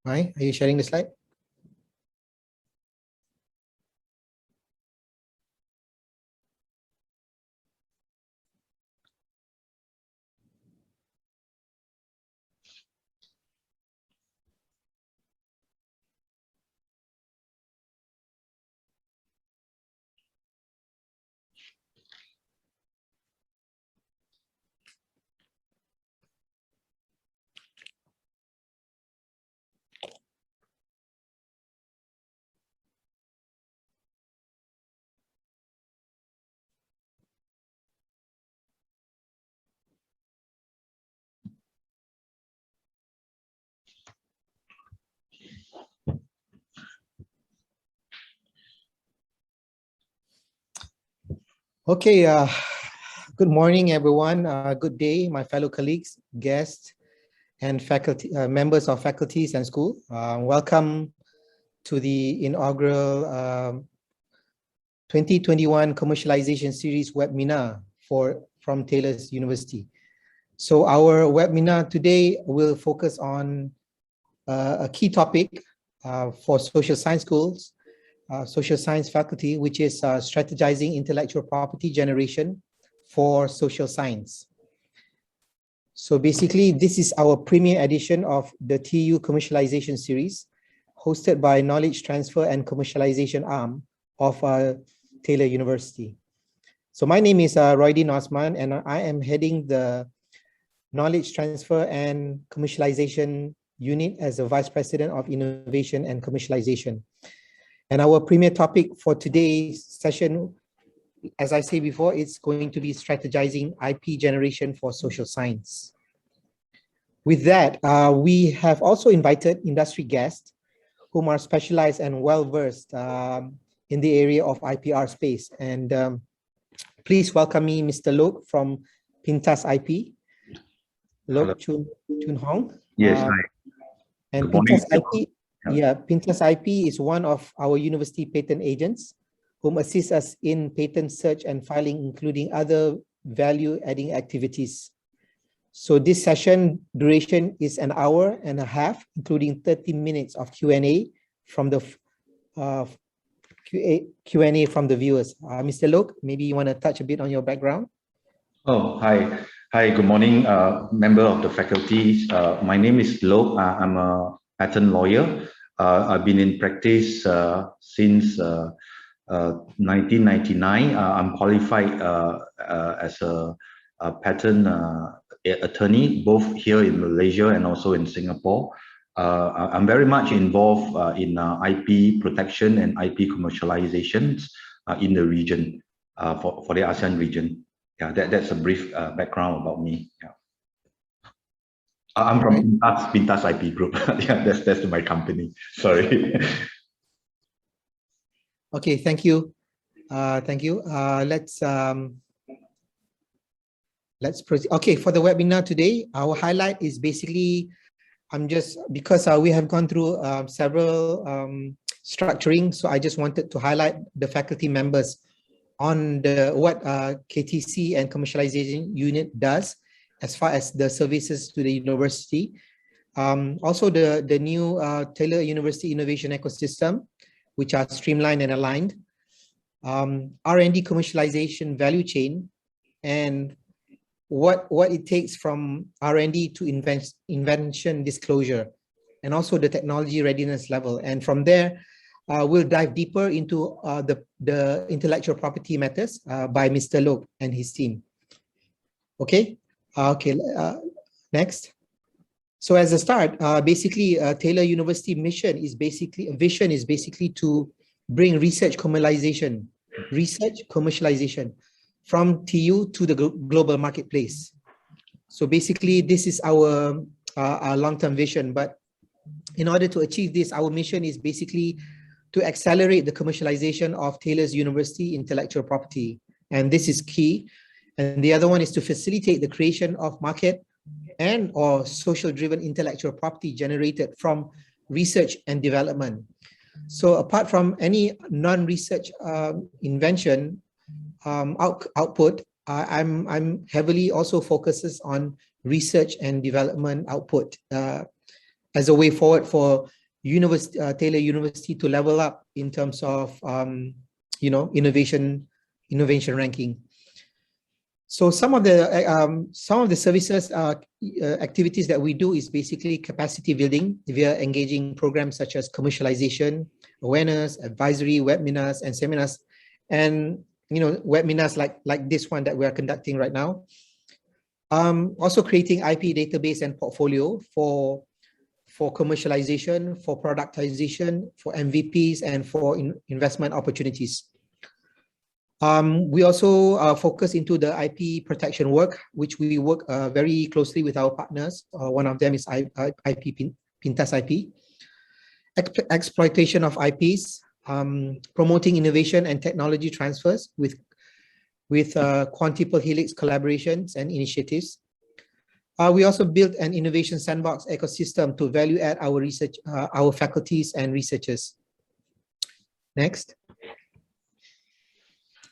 Mai, are you sharing the slide? Okay, good morning, everyone. Good day, my fellow colleagues, guests, and faculty members of faculties and school. Welcome to the inaugural 2021 Commercialization Series webinar from Taylor's University. So our webinar today will focus on a key topic for social science schools, social science faculty, which is strategizing intellectual property generation for social science. So basically, this is our premier edition of the TU Commercialization Series, hosted by Knowledge Transfer and Commercialization Arm of Taylor University. So my name is Roydin Osman, and I am heading the Knowledge Transfer and Commercialization Unit as the Vice President of Innovation and Commercialization. And our premier topic for today's session, as I said before, it's going to be strategizing IP generation for social science. With that, we have also invited industry guests whom are specialized and well-versed in the area of IPR space. And please welcome me, Mr. Lok from Pintas IP. Lok Chun Hong. Yes, hi. And Pintas IP. Yeah, Pintas IP is one of our university patent agents whom assist us in patent search and filing, including other value-adding activities. So this session duration is an hour and a half, including 30 minutes of Q&A from the Q&A from the viewers. Mr. Lok, maybe you want to touch a bit on your background? Oh, hi. Hi, good morning, member of the faculty. My name is Lok. I'm a patent lawyer. I've been in practice since 1999. I'm qualified as a patent attorney, both here in Malaysia and also in Singapore. I'm very much involved in IP protection and IP commercializations in the region, for the ASEAN region. Yeah, that's a brief background about me. Yeah. I'm from Pintas IP Group. Yeah, that's my company. Sorry. Okay, thank you. Thank you. Let's proceed. Okay, for the webinar today, our highlight is basically, because we have gone through several structuring, so I just wanted to highlight the faculty members on what KTC and Commercialization Unit does as far as the services to the university. Also the new Taylor University Innovation Ecosystem, which are streamlined and aligned. R&D commercialization value chain, and what it takes from R&D to invention disclosure, and also the technology readiness level. And from there, we'll dive deeper into the intellectual property matters by Mr. Lok and his team. Okay, next. So as a start, basically, Taylor University vision is basically to bring research commercialization from TU to the global marketplace. So basically, this is our long-term vision. But in order to achieve this, our mission is basically to accelerate the commercialization of Taylor's University intellectual property. And this is key. And the other one is to facilitate the creation of market and or social-driven intellectual property generated from research and development. So apart from any non-research invention output, I'm heavily also focuses on research and development output. as a way forward for Taylor University to level up in terms of innovation ranking. So some of the services activities that we do is basically capacity building via engaging programs such as commercialization, awareness, advisory, webinars, and seminars, and webinars like this one that we are conducting right now. Also creating IP database and portfolio for commercialization, for productization, for MVPs, and for investment opportunities. We also focus into the IP protection work, which we work very closely with our partners. One of them is Pintas IP. Exploitation of IPs, promoting innovation and technology transfers with quintuple helix collaborations and initiatives. We also built an innovation sandbox ecosystem to value add our research, our faculties and researchers. Next.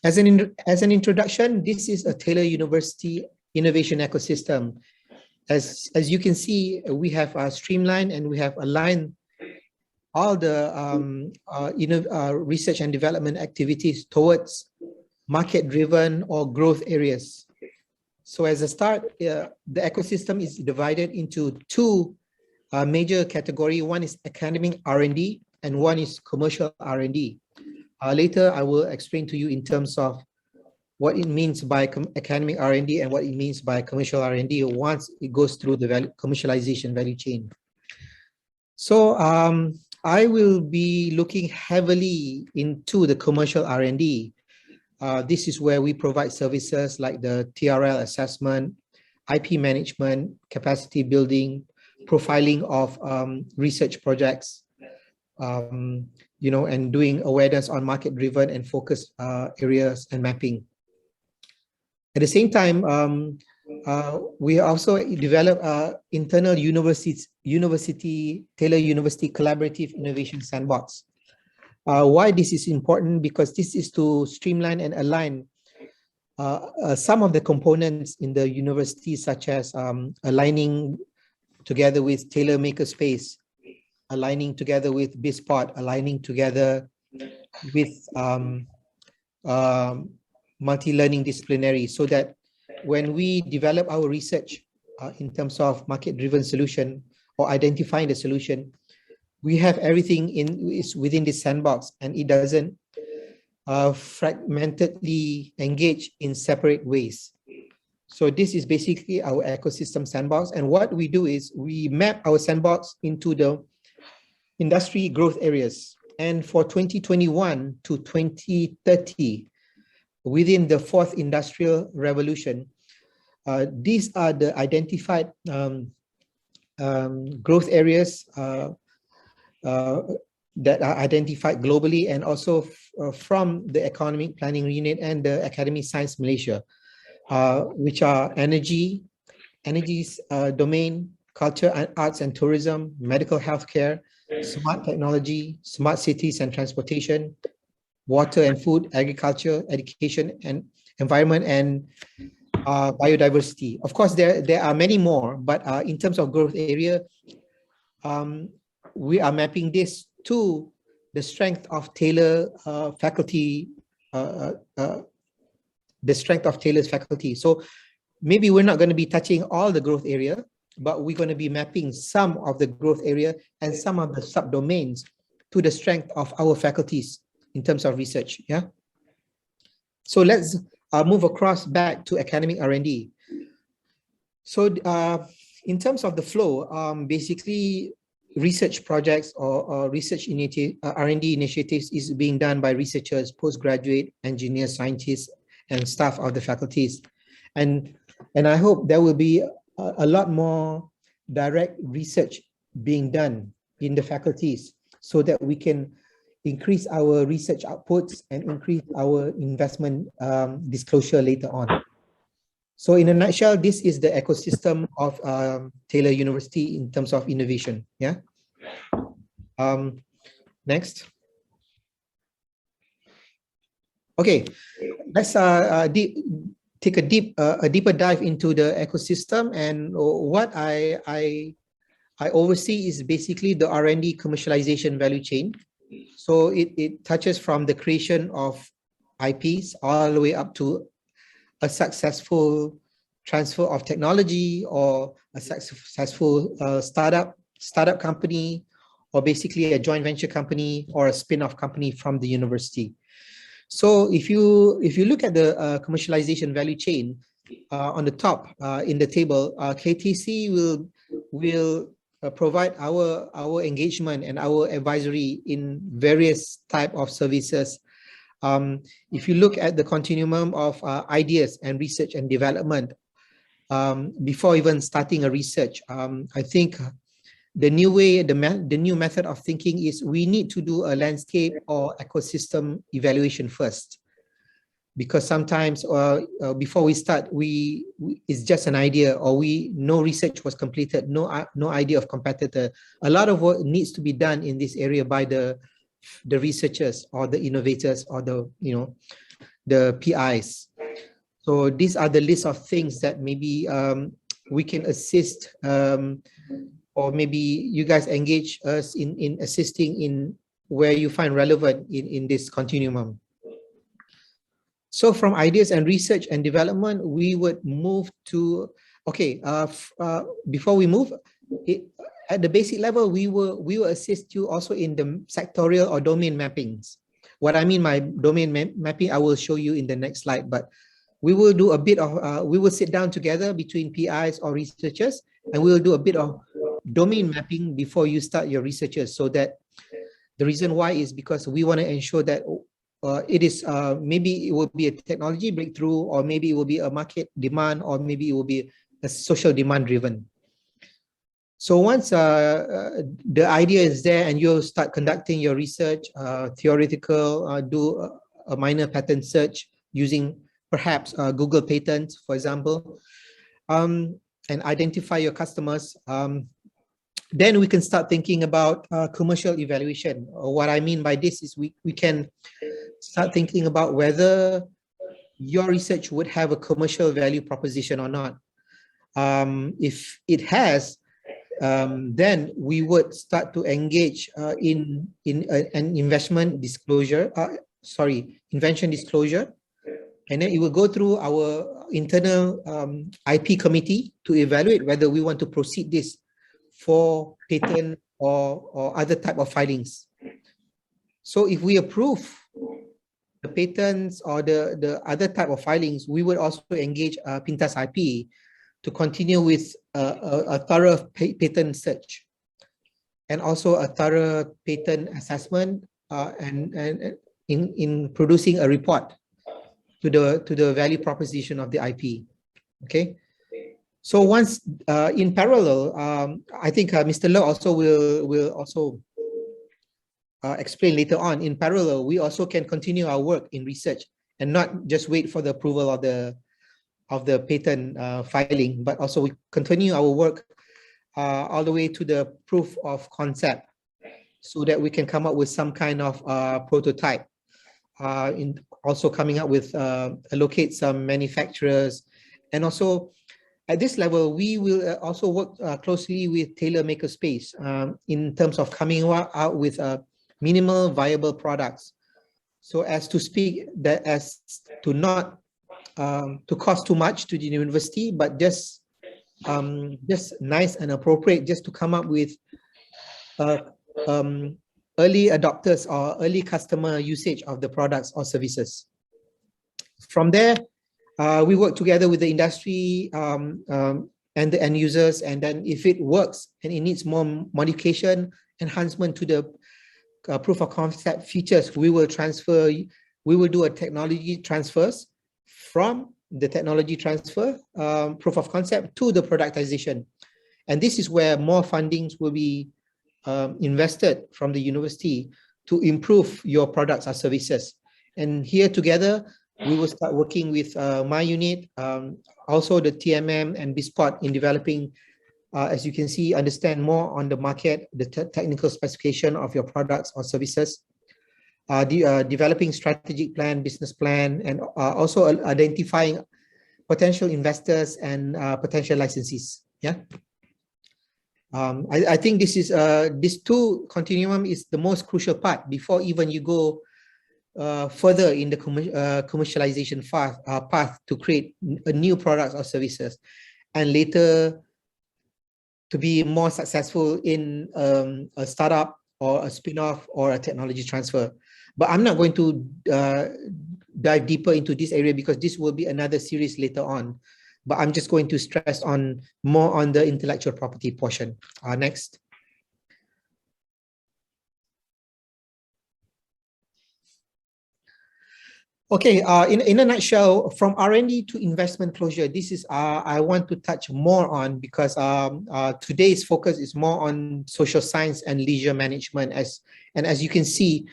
As an introduction, this is a Taylor University innovation ecosystem. As you can see, we have streamlined and we have aligned all the research and development activities towards market-driven or growth areas. So as a start, the ecosystem is divided into two major categories. One is academic R&D and one is commercial R&D. Later, I will explain to you in terms of what it means by academic R&D and what it means by commercial R&D once it goes through the commercialization value chain. So I will be looking heavily into the commercial R&D. This is where we provide services like the TRL assessment, IP management, capacity building, profiling of research projects, and doing awareness on market-driven and focused areas and mapping. At the same time, we also develop internal Taylor University Collaborative Innovation Sandbox. Why this is important? Because this is to streamline and align some of the components in the university, such as aligning together with Taylor Makerspace, aligning together with BizPod, aligning together with multi-learning disciplinary, so that when we develop our research in terms of market-driven solution or identifying the solution, we have everything is within this sandbox and it doesn't fragmentedly engage in separate ways. So this is basically our ecosystem sandbox. And what we do is we map our sandbox into the industry growth areas. And for 2021 to 2030, within the fourth industrial revolution, these are the identified growth areas that are identified globally and also from the Economic Planning Unit and the Academy Science Malaysia, which are energy domain, culture and arts and tourism, medical healthcare, smart technology, smart cities and transportation, water and food, agriculture, education and environment, and biodiversity. Of course, there are many more, but in terms of growth area, we are mapping this to the strength of Taylor faculty, the strength of Taylor's faculty. So maybe we're not going to be touching all the growth area, but we're going to be mapping some of the growth area and some of the subdomains to the strength of our faculties in terms of research. Yeah. So let's move across back to academic R&D. So in terms of the flow, basically research projects or research R&D initiatives is being done by researchers, postgraduate engineers, scientists, and staff of the faculties. And I hope there will be a lot more direct research being done in the faculties so that we can increase our research outputs and increase our investment disclosure later on. So in a nutshell, this is the ecosystem of Taylor University in terms of innovation. Yeah. Next. Okay, let's take a deeper dive into the ecosystem and what I I oversee is basically the R&D commercialization value chain. So it touches from the creation of IPs all the way up to a successful transfer of technology, or a successful startup company, or basically a joint venture company or a spin-off company from the university. So if you look at the commercialization value chain, on the top in the table, KTC will provide our engagement and our advisory in various type of services. If you look at the continuum of ideas and research and development, before even starting a research, I think the new way, the new method of thinking is we need to do a landscape or ecosystem evaluation first. Because sometimes before we start, it's just an idea, or no research was completed, no idea of competitor. A lot of work needs to be done in this area by the researchers or the innovators or the PIs. So these are the list of things that maybe we can assist, or maybe you guys engage us in assisting in where you find relevant in this continuum. So from ideas and research and development, we would move to, okay, before we move, at the basic level, we will assist you also in the sectorial or domain mappings. What I mean by domain mapping, I will show you in the next slide, but we will do a bit of, we will sit down together between PIs or researchers, and we will do a bit of domain mapping before you start your researches. So that the reason why is because we want to ensure that it is, maybe it will be a technology breakthrough, or maybe it will be a market demand, or maybe it will be a social demand driven. So once the idea is there and you start conducting your research, theoretical, do a minor patent search using perhaps Google patents, for example, and identify your customers, then we can start thinking about commercial evaluation. What I mean by this is we can start thinking about whether your research would have a commercial value proposition or not. If it has, then we would start to engage in an invention disclosure, and then it will go through our internal IP committee to evaluate whether we want to proceed this for patent or other type of filings. So if we approve the patents or the other type of filings, we would also engage Pintas IP to continue with a thorough patent search, and also a thorough patent assessment, and in producing a report to the value proposition of the IP. Okay. So once in parallel, I think Mr. Low also will also explain later on. In parallel, we also can continue our work in research and not just wait for the approval of the patent filing, but also we continue our work all the way to the proof of concept, so that we can come up with some kind of prototype. In also coming up with allocate some manufacturers, and also at this level we will also work closely with Tailor Makerspace in terms of coming out with minimal viable products, so as to speak, that as to not to cost too much to the university, but just nice and appropriate, just to come up with early adopters or early customer usage of the products or services. From there, we work together with the industry and the end users, and then if it works and it needs more modification, enhancement to the proof of concept features, we will do a technology transfers from the technology transfer proof of concept to the productization. And this is where more fundings will be invested from the university to improve your products or services. And here together, we will start working with my unit, also the TMM and BSpot in developing, as you can see, understand more on the market, the technical specification of your products or services, developing strategic plan, business plan, and also identifying potential investors and potential licensees. Yeah. I think this is this two continuum is the most crucial part before even you go further in the commercialization path to create a new products or services, and later to be more successful in a startup or a spin-off or a technology transfer. But I'm not going to dive deeper into this area because this will be another series later on. But I'm just going to stress on more on the intellectual property portion. Next. Okay, in a nutshell, from R&D to investment closure, this is I want to touch more on because today's focus is more on social science and leisure management. As you can see,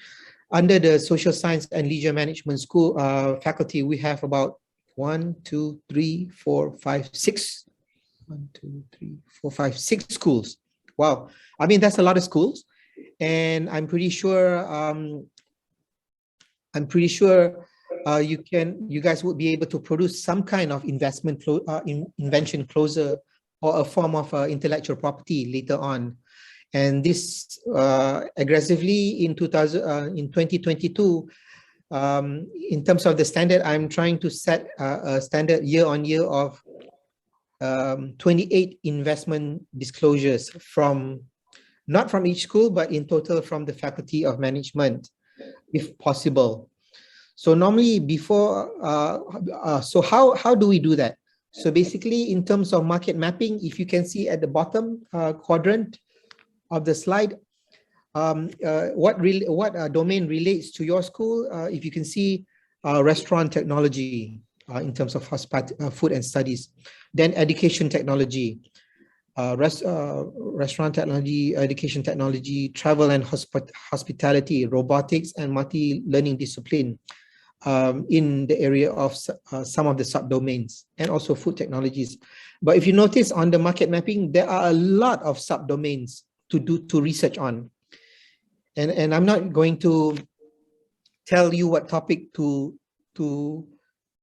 under the social science and leisure management school faculty, we have about 1, 2, 3, 4, 5, 6. 1, 2, 3, 4, 5, 6 schools. Wow, I mean that's a lot of schools, and I'm pretty sure you guys would be able to produce some kind of invention closer or a form of intellectual property later on. And this aggressively in 2022, in terms of the standard, I'm trying to set a standard year on year of 28 investment disclosures from, not from each school, but in total from the Faculty of Management, if possible. So normally before, so how do we do that? So basically in terms of market mapping, if you can see at the bottom quadrant of the slide, what domain relates to your school, if you can see restaurant technology in terms of food and studies, then education technology, restaurant technology, education technology, travel and hospitality, robotics and multi-learning discipline, in the area of some of the subdomains, and also food technologies. But if you notice on the market mapping, there are a lot of subdomains to research on. And I'm not going to tell you what topic to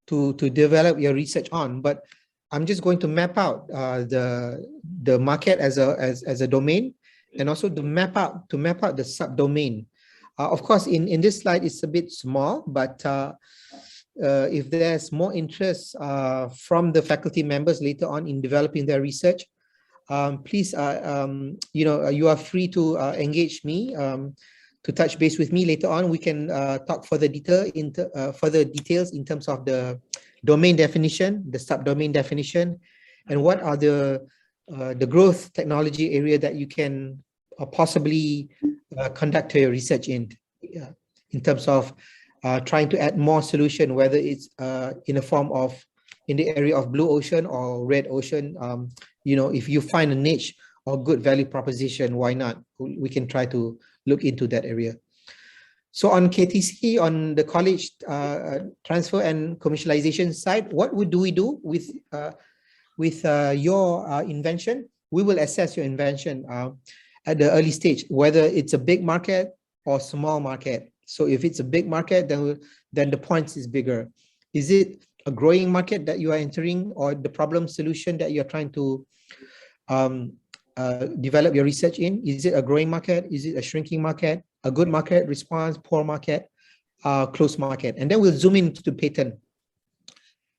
develop your research on, but I'm just going to map out the market as a domain, and also to map out the subdomain. Of course, in this slide, it's a bit small, but if there's more interest from the faculty members later on in developing their research, please, you are free to engage me, to touch base with me later on. We can talk further details in terms of the domain definition, the subdomain definition, and what are the growth technology area that you can possibly conduct your research in terms of trying to add more solution, whether it's in a form of in the area of blue ocean or red ocean. If you find a niche or good value proposition, why not? We can try to look into that area. So on KTC, on the college transfer and commercialization side, what do we do with your invention? We will assess your invention at the early stage, whether it's a big market or small market. So if it's a big market, then the points is bigger. Is it a growing market that you are entering, or the problem solution that you're trying to develop your research in? Is it a growing market? Is it a shrinking market? A good market, response, poor market, closed market? And then we'll zoom into the patent.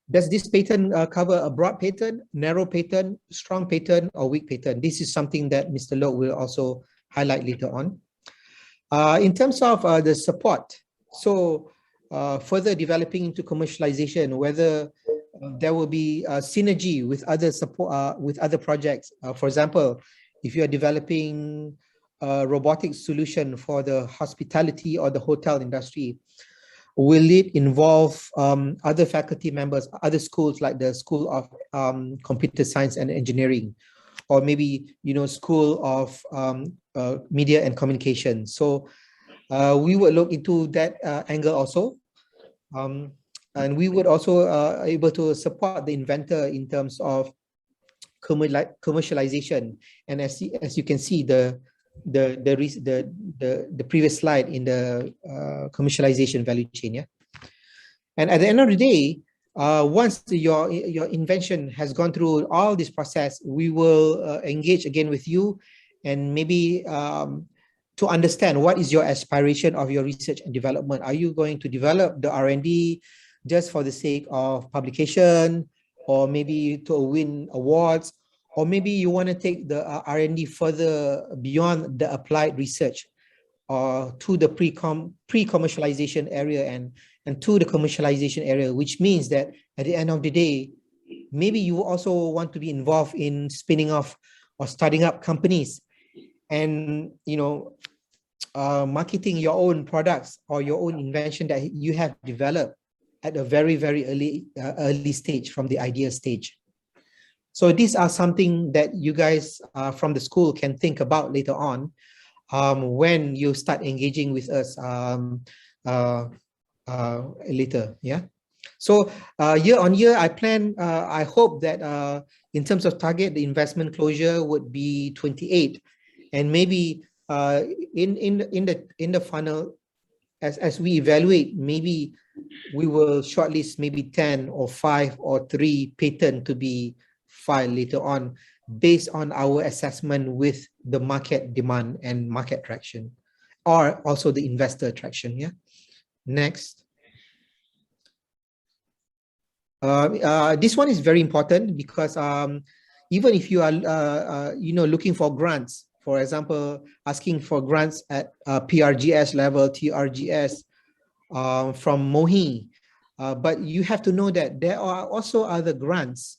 Does this patent cover a broad patent, narrow patent, strong patent, or weak patent? This is something that Mr. Loh will also highlight later on. In terms of the support, so further developing into commercialization, whether there will be a synergy with other support, with other projects. For example, if you are developing a robotics solution for the hospitality or the hotel industry, will it involve other faculty members, other schools like the School of Computer Science and Engineering, or maybe School of Media and Communication? So we will look into that angle also, and we would also able to support the inventor in terms of commercialization. And as you can see, the previous slide in the commercialization value chain, yeah. And at the end of the day, once your invention has gone through all this process, we will engage again with you and maybe to understand what is your aspiration of your research and development. Are you going to develop the R&D just for the sake of publication, or maybe to win awards, or maybe you want to take the R&D further beyond the applied research, or to the pre-commercialization area and to the commercialization area, which means that at the end of the day, maybe you also want to be involved in spinning off or starting up companies and, marketing your own products or your own invention that you have developed at a very, very early stage, from the idea stage. So these are something that you guys from the school can think about later on when you start engaging with us later. Yeah. So year on year, I hope that in terms of target, the investment closure would be 28, and maybe in the funnel, as we evaluate, maybe we will shortlist maybe 10 or 5 or 3 patent to be filed later on, based on our assessment with the market demand and market traction, or also the investor traction. Yeah. Next. This one is very important because even if you are looking for grants, for example, asking for grants at PRGS level, TRGS from MOHI, but you have to know that there are also other grants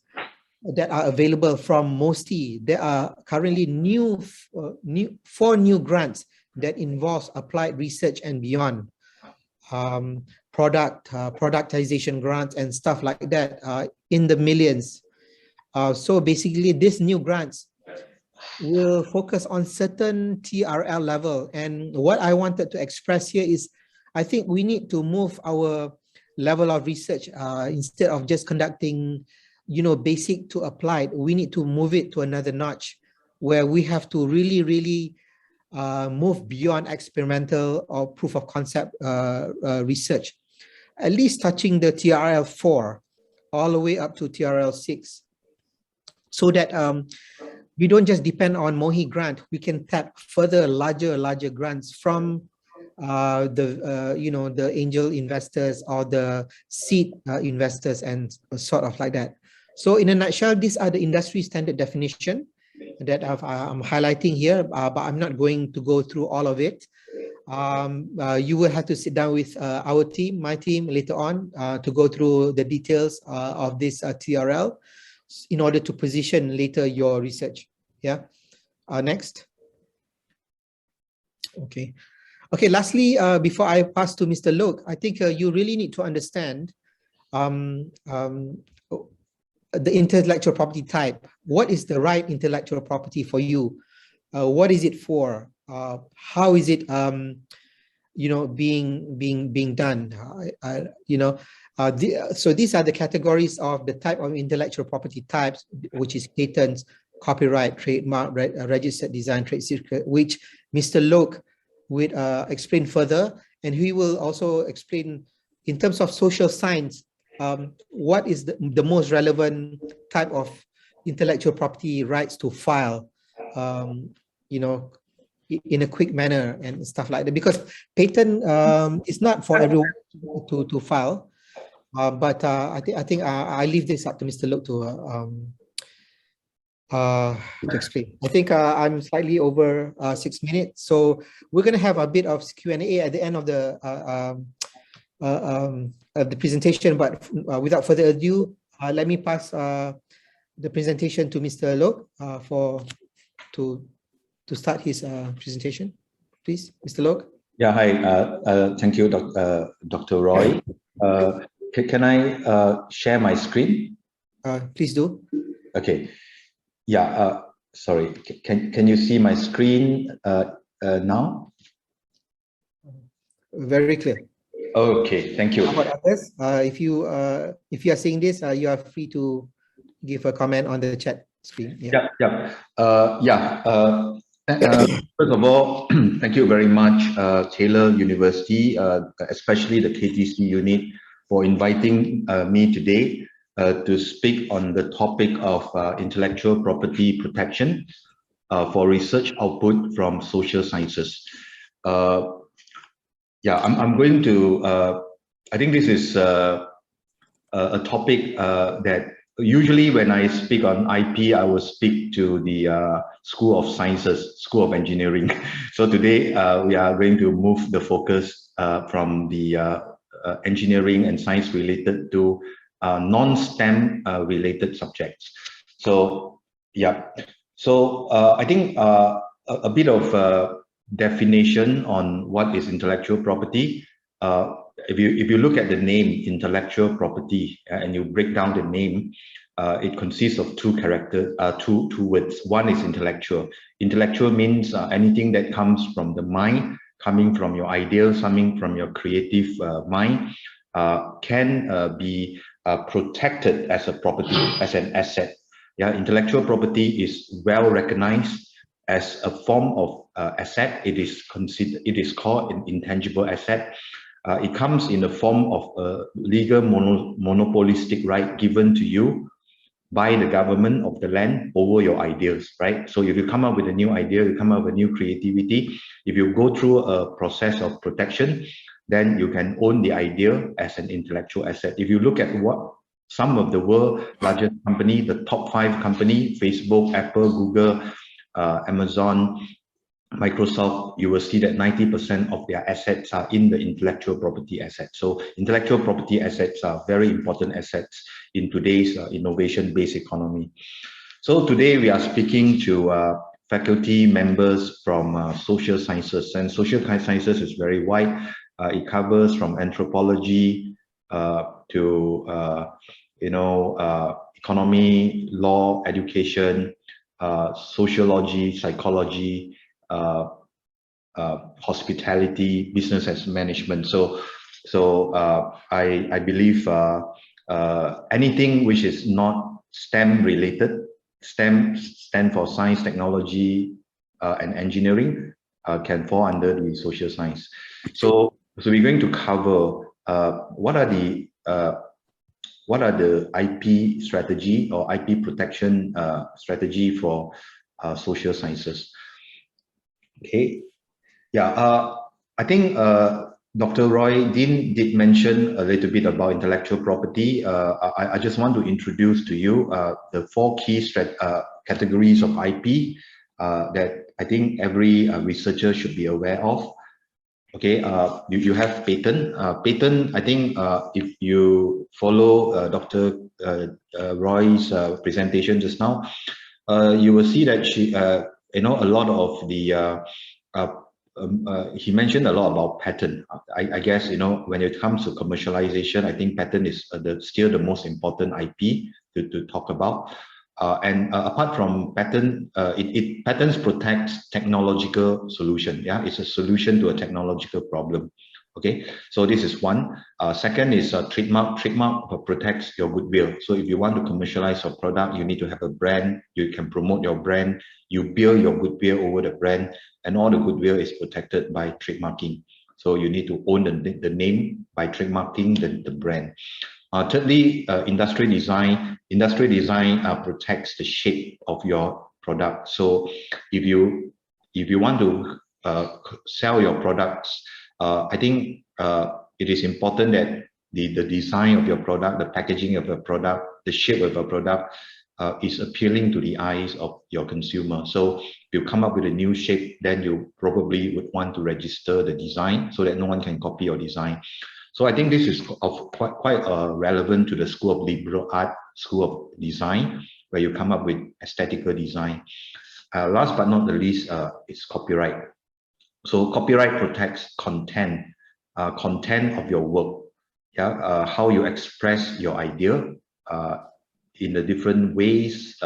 that are available from MOSTI. There are currently four new grants that involves applied research and beyond. Productization grants and stuff like that in the millions. So basically, these new grants will focus on certain TRL level. And what I wanted to express here is, I think we need to move our level of research instead of just conducting, basic to applied. We need to move it to another notch where we have to really move beyond experimental or proof of concept research, at least touching the TRL 4 all the way up to TRL 6, so that we don't just depend on MOHI grant. We can tap further larger grants from the angel investors or the seed investors and sort of like that. So in a nutshell, these are the industry standard definition that I'm highlighting here, but I'm not going to go through all of it. You will have to sit down with our team, my team, later on to go through the details of this TRL in order to position later your research. Yeah. Next. Okay. Lastly, before I pass to Mr. Lok, I think you really need to understand the intellectual property type. What is the right intellectual property for you? What is it for? How is it being done? So these are the categories of the type of intellectual property types, which is patents, copyright, trademark, registered design, trade secret, which Mr. Lok will explain further, and he will also explain in terms of social science what is the most relevant type of intellectual property rights to file, in a quick manner and stuff like that. Because patent is not for everyone to file, but I think I leave this up to Mr. Lok to explain. I think I'm slightly over 6 minutes, so we're going to have a bit of Q&A at the end of the presentation. But without further ado, let me pass the presentation to Mr. Lok to start his presentation. Please, Mr. Lok. Yeah, hi. Thank you, Dr. Roy. Can I share my screen? Please do. Okay. Yeah, sorry. Can you see my screen now? Very clear. Okay, thank you. How about others? If you are seeing this, you are free to give a comment on the chat screen. Yeah. First of all, thank you very much, Taylor University, especially the KTC unit, for inviting me today to speak on the topic of intellectual property protection. for research output from social sciences. Yeah, I'm going to, I think this is a topic that usually when I speak on IP, I will speak to the School of Sciences, School of Engineering. So today we are going to move the focus from the engineering and science related to non-STEM related subjects. So yeah, so I think a bit of definition on what is intellectual property. If you look at the name intellectual property and you break down the name, it consists of two words. One is intellectual. Intellectual means anything that comes from the mind, coming from your ideas, coming from your creative mind, can be protected as a property, as an asset. Yeah, intellectual property is well recognized as a form of asset. It is called an intangible asset. It comes in the form of a legal monopolistic right given to you by the government of the land over your ideas, right? So if you come up with a new idea, you come up with new creativity, if you go through a process of protection, then you can own the idea as an intellectual asset. If you look at what some of the world's largest company, the top 5 company, Facebook, Apple, Google, Amazon, Microsoft, you will see that 90% of their assets are in the intellectual property assets. So intellectual property assets are very important assets in today's innovation-based economy. So today we are speaking to faculty members from social sciences, and social sciences is very wide. It covers from anthropology to economy, law, education, sociology, psychology, hospitality, business as management. So I believe anything which is not STEM related, STEM stand for science, technology, and engineering, can fall under the social science. So we're going to cover what are the IP strategy or IP protection strategy for social sciences. Okay, yeah, I think Dr. Roy Dean did mention a little bit about intellectual property. I just want to introduce to you the 4 key categories of IP that I think every researcher should be aware of. Okay, you have patent. Patent, I think if you follow Dr. Roy's presentation just now, you will see that a lot of the he mentioned a lot about patent. I guess when it comes to commercialization, I think patent is still the most important IP to talk about. And apart from patent, patents protects technological solution. Yeah, it's a solution to a technological problem. Okay, so this is one. Second is trademark. Trademark protects your goodwill. So if you want to commercialize your product, you need to have a brand. You can promote your brand. You build your goodwill over the brand, and all the goodwill is protected by trademarking. So you need to own the name by trademarking the brand. Thirdly, industrial design. Industrial design protects the shape of your product. So if you want to sell your products, I think it is important that the design of your product, the packaging of your product, the shape of your product is appealing to the eyes of your consumer. So if you come up with a new shape, then you probably would want to register the design so that no one can copy your design. So I think this is quite relevant to the School of Liberal Art, School of Design, where you come up with aesthetical design. Last but not the least is copyright. So copyright protects content of your work. Yeah, how you express your idea in the different ways,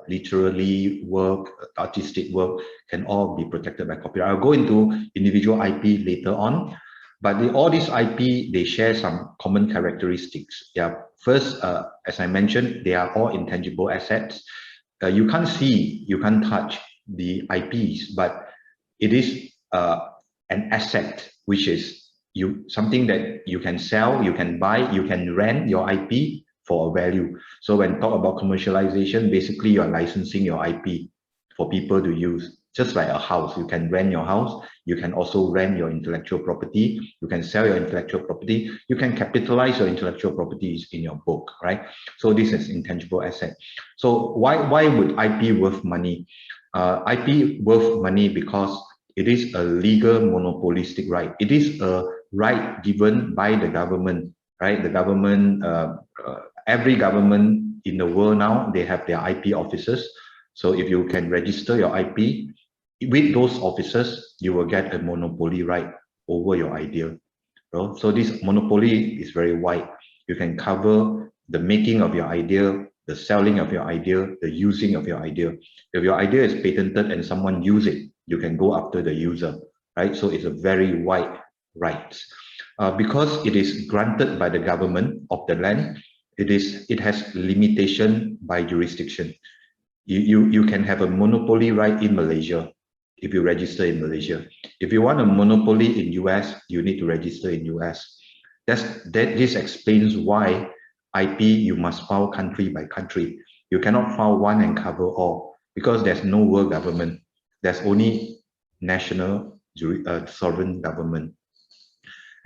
literary work, artistic work can all be protected by copyright. I'll go into individual IP later on, but all these IP, they share some common characteristics. Yeah, first, as I mentioned, they are all intangible assets. You can't see, you can't touch the IPs, but it is an asset, which is something that you can sell, you can buy, you can rent your IP for a value. So when talk about commercialization, basically you're licensing your IP for people to use. Just like a house, you can rent your house, you can also rent your intellectual property, you can sell your intellectual property, you can capitalize your intellectual properties in your book, right? So this is intangible asset. So why would IP worth money? IP worth money because it is a legal monopolistic right. It is a right given by the government, right? The government, every government in the world now, they have their IP offices. So if you can register your IP with those offices, you will get a monopoly right over your idea. So this monopoly is very wide. You can cover the making of your idea, the selling of your idea, the using of your idea. If your idea is patented and someone use it, you can go after the user, right? So it's a very wide right. Because it is granted by the government of the land, it has limitation by jurisdiction. You can have a monopoly right in Malaysia if you register in Malaysia. If you want a monopoly in US, you need to register in US. This explains why IP you must file country by country. You cannot file one and cover all because there's no world government. There's only national sovereign government.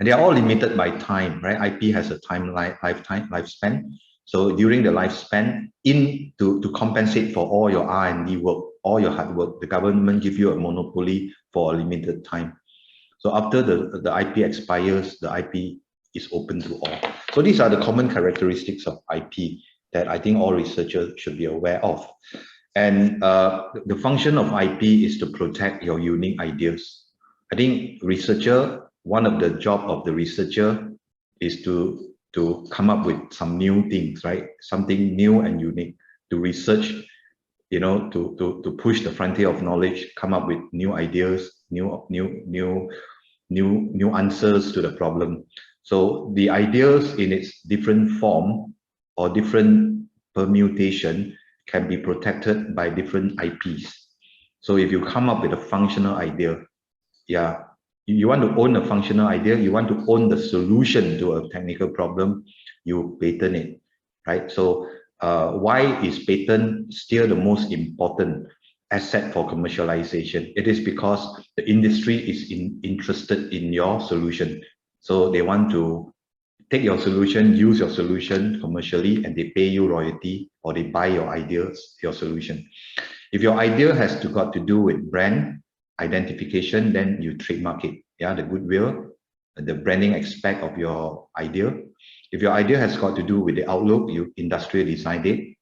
And they are all limited by time, right? IP has a lifespan. So during the lifespan, to compensate for all your R&D work, all your hard work, the government give you a monopoly for a limited time. So after the IP expires, the IP is open to all. So these are the common characteristics of IP that I think all researchers should be aware of. And the function of IP is to protect your unique ideas. I think one of the job of the researcher is to come up with some new things, right? Something new and unique to research, to push the frontier of knowledge, come up with new ideas, new answers to the problem. So the ideas in its different form or different permutation can be protected by different IPs. So if you come up with a functional idea, yeah, you want to own a functional idea, you want to own the solution to a technical problem, you patent it, right? So why is patent still the most important asset for commercialization? It is because the industry is interested in your solution. So they want to take your solution, use your solution commercially, and they pay you royalty or they buy your ideas, your solution. If your idea has got to do with brand identification, then you trademark it. Yeah, the goodwill, the branding aspect of your idea. If your idea has got to do with the outlook, you industrial design it.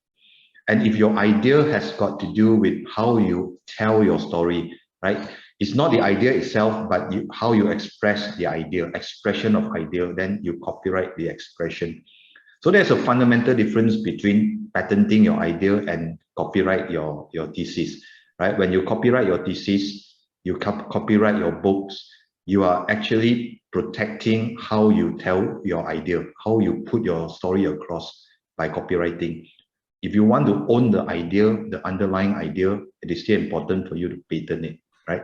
And if your idea has got to do with how you tell your story, right? It's not the idea itself, but how you express the idea, expression of idea, then you copyright the expression. So there's a fundamental difference between patenting your idea and copyright your thesis, right? When you copyright your thesis, you copyright your books, you are actually protecting how you tell your idea, how you put your story across by copywriting. If you want to own the idea, the underlying idea, it is still important for you to patent it, right?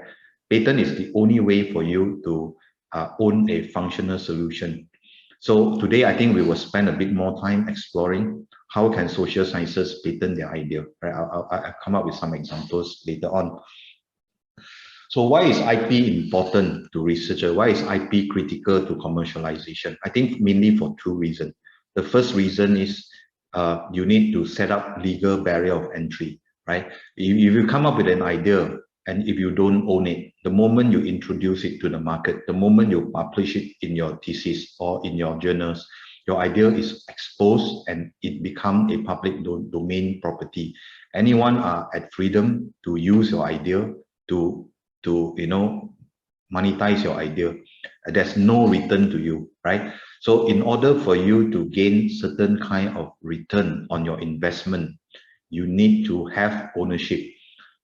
Patent is the only way for you to own a functional solution. So today, I think we will spend a bit more time exploring how can social sciences patent their idea, right? I'll come up with some examples later on. So why is IP important to researchers? Why is IP critical to commercialization? I think mainly for two reasons. The first reason is you need to set up legal barrier of entry, right? If you come up with an idea and if you don't own it, the moment you introduce it to the market, the moment you publish it in your thesis or in your journals, your idea is exposed and it becomes a public domain property. Anyone are at freedom to use your idea to monetize your idea. There's no return to you, right? So in order for you to gain certain kind of return on your investment, you need to have ownership.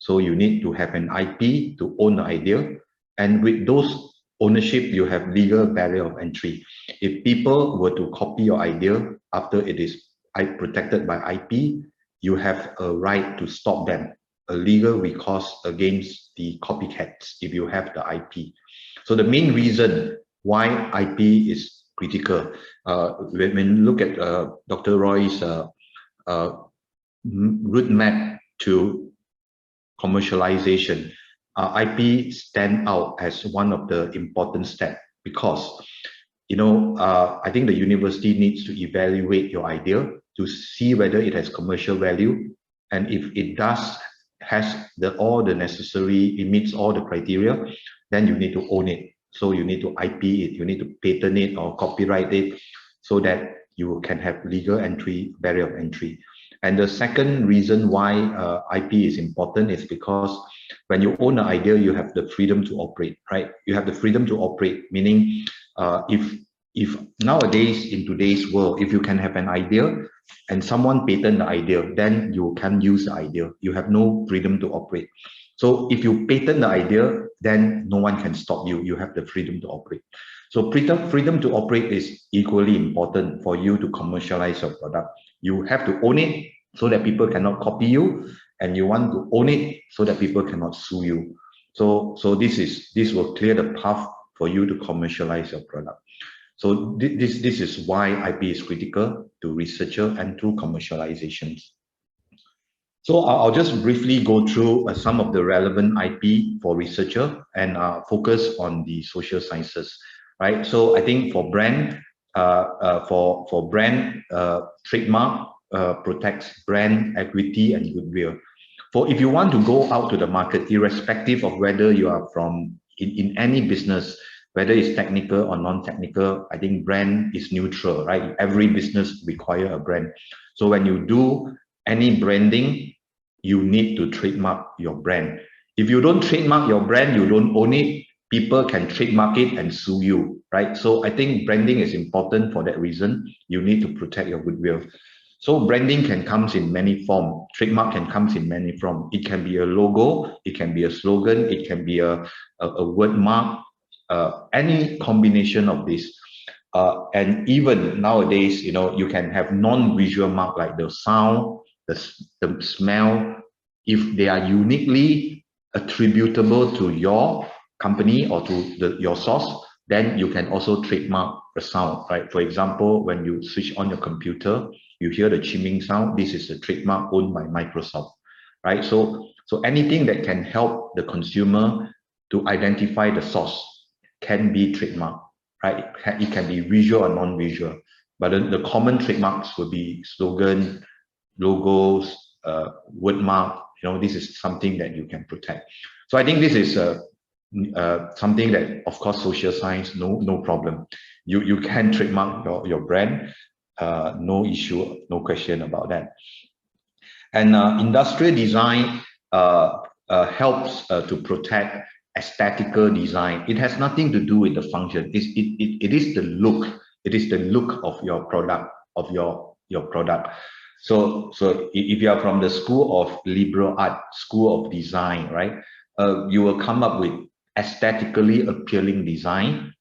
So you need to have an IP to own the idea. And with those ownership, you have legal barrier of entry. If people were to copy your idea after it is protected by IP, you have a right to stop them, a legal recourse against the copycats if you have the IP. So the main reason why IP is critical, when you look at Dr. Roy's roadmap to commercialization, IP stand out as one of the important steps because, I think the university needs to evaluate your idea to see whether it has commercial value. And if it does, has all the necessary, it meets all the criteria, then you need to own it. So you need to IP it, you need to patent it or copyright it so that you can have legal entry, barrier of entry. And the second reason why IP is important is because when you own an idea, you have the freedom to operate, right? You have the freedom to operate, meaning if nowadays in today's world, if you can have an idea and someone patent the idea, then you can use the idea. You have no freedom to operate. So if you patent the idea, then no one can stop you. You have the freedom to operate. So freedom to operate is equally important for you to commercialize your product. You have to own it so that people cannot copy you, and you want to own it so that people cannot sue you. So this will clear the path for you to commercialize your product. So this is why IP is critical to researcher and to commercializations. So I'll just briefly go through some of the relevant IP for researcher and focus on the social sciences, right? So I think for brand, trademark protects brand equity and goodwill. If you want to go out to the market, irrespective of whether you are from in any business, whether it's technical or non-technical, I think brand is neutral, right? Every business requires a brand. So when you do any branding, you need to trademark your brand. If you don't trademark your brand, you don't own it, people can trademark it and sue you, right? So I think branding is important for that reason. You need to protect your goodwill. So branding can come in many forms. Trademark can come in many forms. It can be a logo, it can be a slogan, it can be a word mark, any combination of this. And even nowadays, you can have non-visual mark like the sound, the smell. If they are uniquely attributable to your company or to your source, then you can also trademark the sound, right? For example, when you switch on your computer, you hear the chimming sound. This is a trademark owned by Microsoft, right? So anything that can help the consumer to identify the source can be trademarked, right? It can be visual or non-visual, but the common trademarks will be slogan, logos, word mark. This is something that you can protect. So I think this is something that, of course, social science, no problem. You can trademark your brand, no issue, no question about that. And industrial design helps to protect aesthetical design. It has nothing to do with the function. It is the look. It is the look of your product, of your product. So if you are from the school of liberal art, school of design, right, you will come up with aesthetically appealing design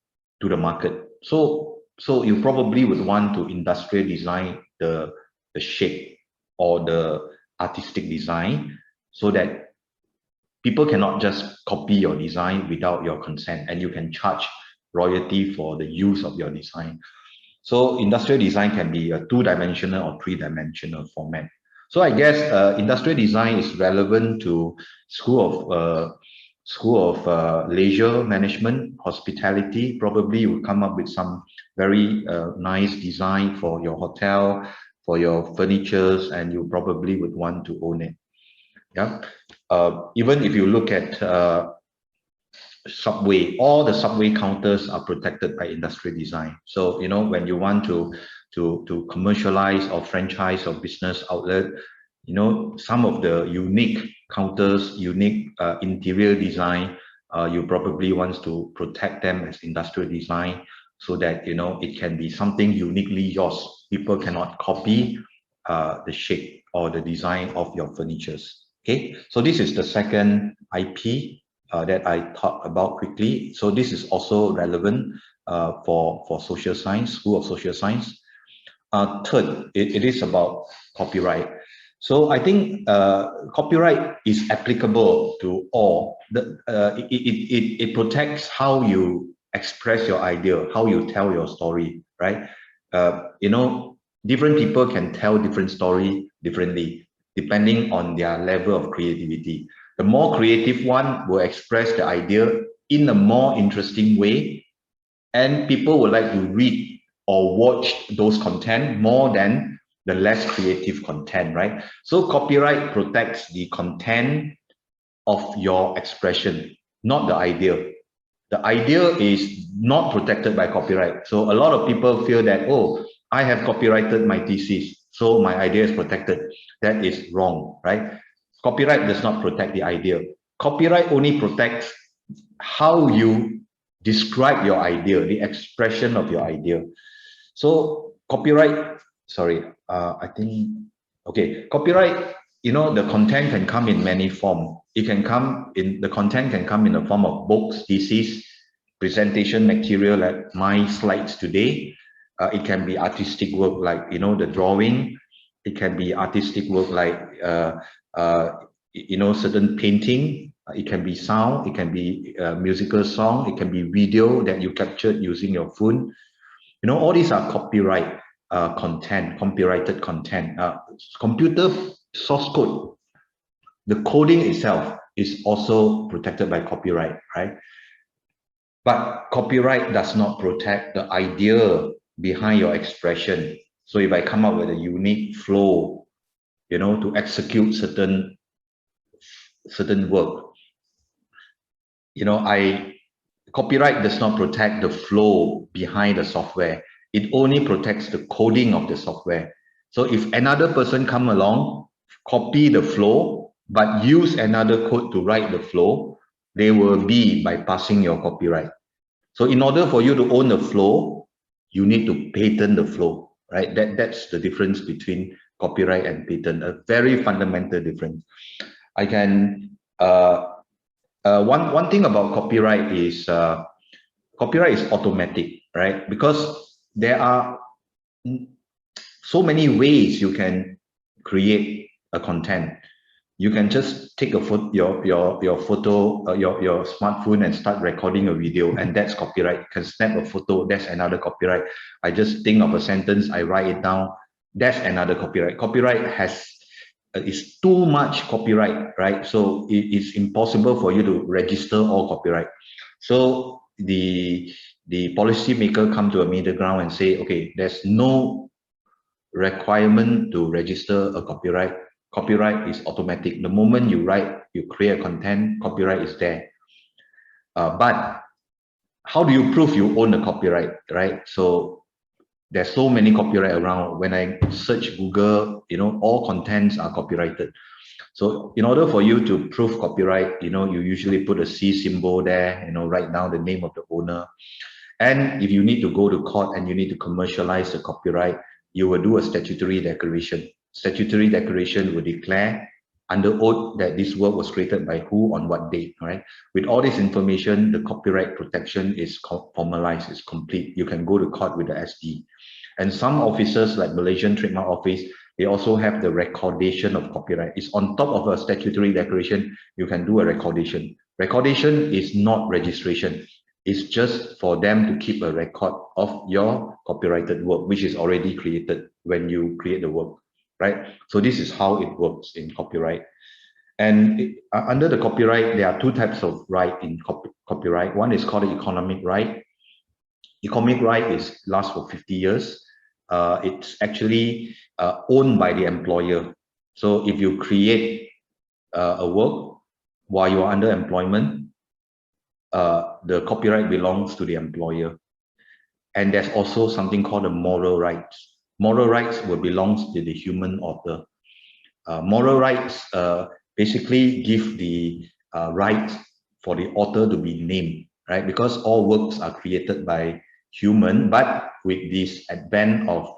to the market. So you probably would want to industrial design the shape or the artistic design so that people cannot just copy your design without your consent, and you can charge royalty for the use of your design. So industrial design can be a two-dimensional or three-dimensional format. So I guess industrial design is relevant to School of Leisure Management, Hospitality. Probably you will come up with some very nice design for your hotel, for your furnitures, and you probably would want to own it. Yeah. Even if you look at subway, all the subway counters are protected by industrial design. So when you want to commercialize or franchise or business outlet, some of the unique counters, unique interior design, you probably want to protect them as industrial design so that it can be something uniquely yours. People cannot copy the shape or the design of your furnitures. Okay, so this is the second IP that I talked about quickly. So this is also relevant for social science, School of Social Science. Third, it is about copyright. So I think copyright is applicable to all. It protects how you express your idea, how you tell your story, right? Different people can tell different story differently, depending on their level of creativity. The more creative one will express the idea in a more interesting way, and people would like to read or watch those content more than the less creative content, right? So copyright protects the content of your expression, not the idea. The idea is not protected by copyright. So a lot of people feel that, oh, I have copyrighted my thesis, so my idea is protected. That is wrong, right? Copyright does not protect the idea. Copyright only protects how you describe your idea, the expression of your idea. So copyright, sorry, I think, okay, copyright, you know, the content can come in many forms. It can come in, the content can come in the form of books, thesis, presentation material like my slides today. It can be artistic work like, you know, the drawing. It can be artistic work like, you know, certain painting. It can be sound. It can be musical song. It can be video that you captured using your phone. You know, all these are copyright content, copyrighted content. Computer source code, the coding itself is also protected by copyright, right? But copyright does not protect the idea behind your expression. So if I come up with a unique flow, you know, to execute certain work, you know, copyright does not protect the flow behind the software. It only protects the coding of the software. So if another person come along, copy the flow, but use another code to write the flow, they will be bypassing your copyright. So in order for you to own the flow, you need to patent the flow, right? That's the difference between copyright and patent, a very fundamental difference. I can, one thing about copyright is automatic, right? Because there are so many ways you can create a content. You can just take a photo, your photo, your smartphone and start recording a video, and that's copyright. You can snap a photo, that's another copyright. I just think of a sentence, I write it down, that's another copyright. Copyright is too much copyright, right? So it's impossible for you to register all copyright. So the policymaker come to a middle ground and say, okay, there's no requirement to register a copyright. Copyright is automatic. The moment you write, you create content, copyright is there. But how do you prove you own the copyright, right? So there's so many copyright around. When I search Google, you know, all contents are copyrighted. So in order for you to prove copyright, you know, you usually put a C symbol there, you know, write down the name of the owner. And if you need to go to court and you need to commercialize the copyright, you will do a statutory declaration. Statutory declaration will declare under oath that this work was created by who on what date, right? With all this information, the copyright protection is formalized, is complete. You can go to court with the SD. And some officers like Malaysian Trademark Office, they also have the recordation of copyright. It's on top of a statutory declaration, you can do a recordation. Recordation is not registration. It's just for them to keep a record of your copyrighted work, which is already created when you create the work, right? So this is how it works in copyright. And under the copyright, there are two types of right in copyright. One is called economic right. Economic right lasts for 50 years. It's actually owned by the employer. So if you create a work while you are under employment, the copyright belongs to the employer. And there's also something called the moral rights. Moral rights will belong to the human author. Moral rights basically give the right for the author to be named, right? Because all works are created by human, but with this advent of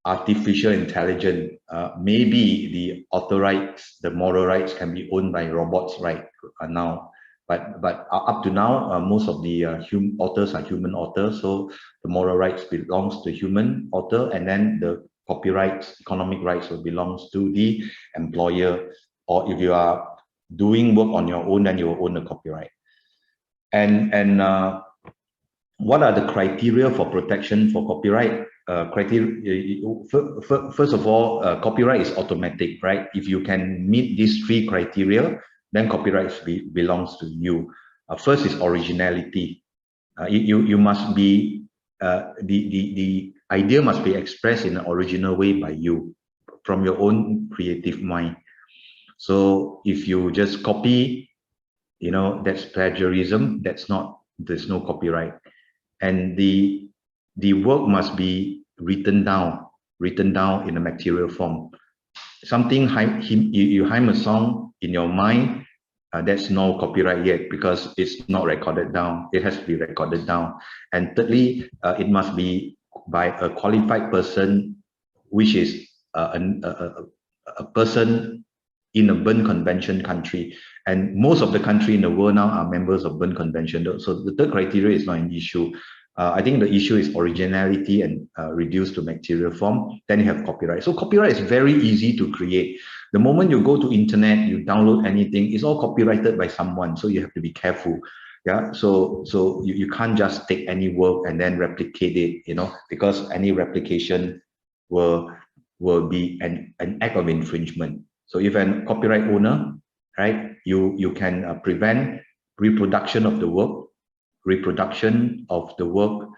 artificial intelligence, maybe the author rights, the moral rights can be owned by robots right now. But up to now, most of the authors are human authors, so the moral rights belongs to human author, and then the copyrights, economic rights will belongs to the employer, or if you are doing work on your own, then you will own the copyright. And what are the criteria for protection for copyright? First of all, copyright is automatic, right? If you can meet these three criteria, then copyright belongs to you. First is originality. You must be the idea must be expressed in an original way by you, from your own creative mind. So if you just copy, that's plagiarism. There's no copyright. And the work must be written down in a material form. Something you hum a song in your mind, that's no copyright yet, because it's not recorded down. It has to be recorded down. And thirdly, it must be by a qualified person, which is a person in a Berne Convention country. And most of the country in the world now are members of Berne Convention. So the third criteria is not an issue. I think the issue is originality and reduced to material form. Then you have copyright. So copyright is very easy to create. The moment you go to internet, you download anything, it's all copyrighted by someone. So you have to be careful. Yeah. So you can't just take any work and then replicate it, because any replication will be an act of infringement. So if an copyright owner, right, you can prevent reproduction of the work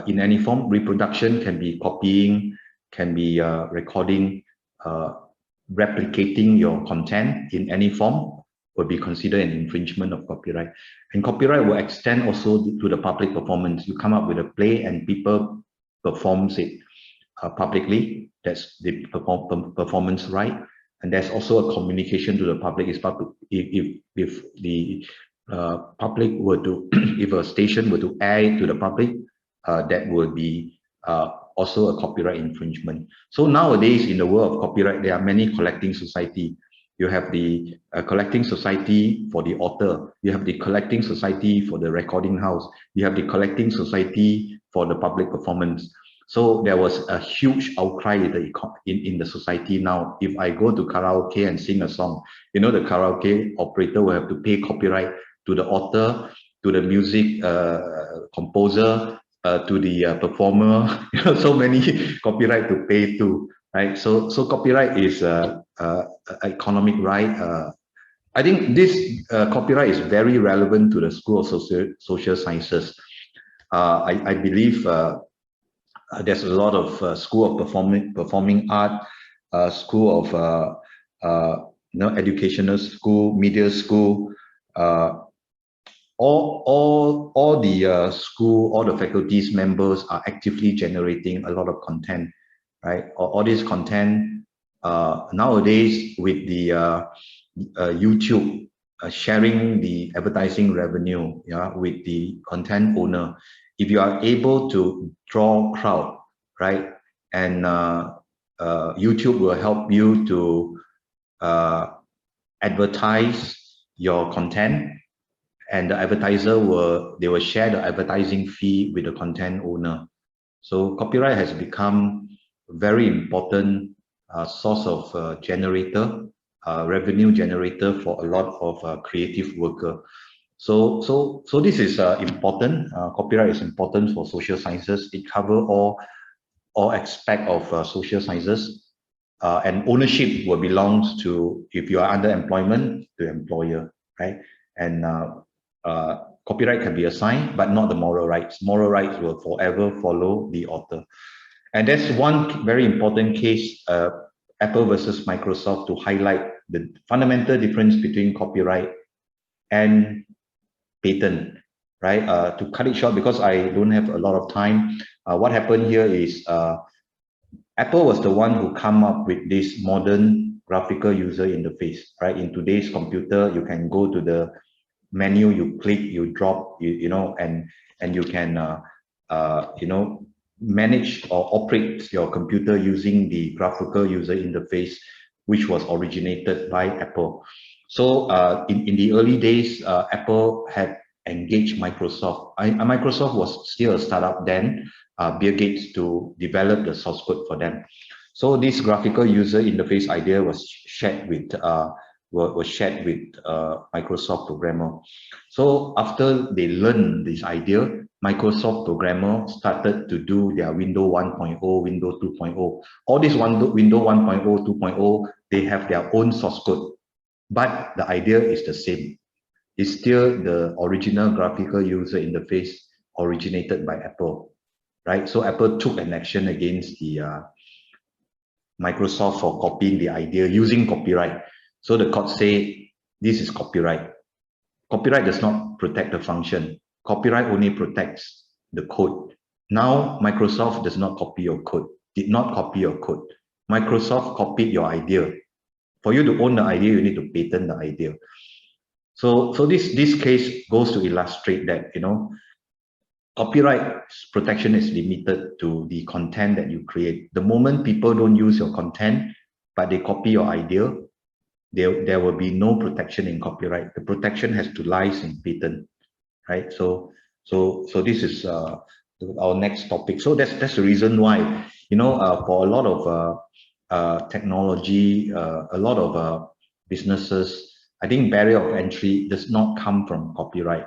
in any form. Reproduction can be copying, can be recording, replicating your content in any form will be considered an infringement of copyright. And copyright will extend also to the public performance. You come up with a play and people performs it publicly. That's the performance right. And there's also a communication to the public. If the public were to, if a station were to air it to the public, that would be also a copyright infringement. So nowadays in the world of copyright, there are many collecting society. You have the collecting society for the author. You have the collecting society for the recording house. You have the collecting society for the public performance. So there was a huge outcry in the society now. If I go to karaoke and sing a song, the karaoke operator will have to pay copyright to the author, to the music composer, to the performer. So many copyright to pay to, right? So copyright is economic right. I think this copyright is very relevant to the School of Social Sciences. I believe there's a lot of School of Performing Art, School of educational school, media school, all the school, all the faculties members are actively generating a lot of content, right? All this content nowadays with the YouTube sharing the advertising revenue, with the content owner. If you are able to draw crowd, right, and YouTube will help you to advertise your content, and the advertiser will share the advertising fee with the content owner. So copyright has become a very important source of revenue generator for a lot of creative worker. So this is important. Copyright is important for social sciences. It covers all aspect of social sciences, and ownership will belongs to, if you are under employment, to employer, right? And copyright can be assigned, but not the moral rights. Moral rights will forever follow the author. And that's one very important case, Apple versus Microsoft, to highlight the fundamental difference between copyright and patent, right? To cut it short, because I don't have a lot of time, what happened here is Apple was the one who come up with this modern graphical user interface, right? In today's computer, you can go to the menu, you click, you drop, and you can, manage or operate your computer using the graphical user interface, which was originated by Apple. So in the early days, Apple had engaged Microsoft. Microsoft was still a startup then, Bill Gates, to develop the source code for them. So this graphical user interface idea was shared with Microsoft programmer. So after they learned this idea, Microsoft programmer started to do their Windows 1.0, Windows 2.0. All this Windows 1.0, 2.0, they have their own source code. but the idea is the same. It's still the original graphical user interface originated by Apple, right? So Apple took an action against the Microsoft for copying the idea using copyright. So the court say this is copyright. Copyright does not protect the function. Copyright only protects the code. Now Microsoft does not copy your code, did not copy your code. Microsoft copied your idea. For you to own the idea, you need to patent the idea. So this case goes to illustrate that, you know, copyright protection is limited to the content that you create. The moment people don't use your content, but they copy your idea, there will be no protection in copyright. The protection has to lie in patent, right? So this is our next topic. So that's the reason why, you know, for a lot of technology, a lot of businesses, I think barrier of entry does not come from copyright,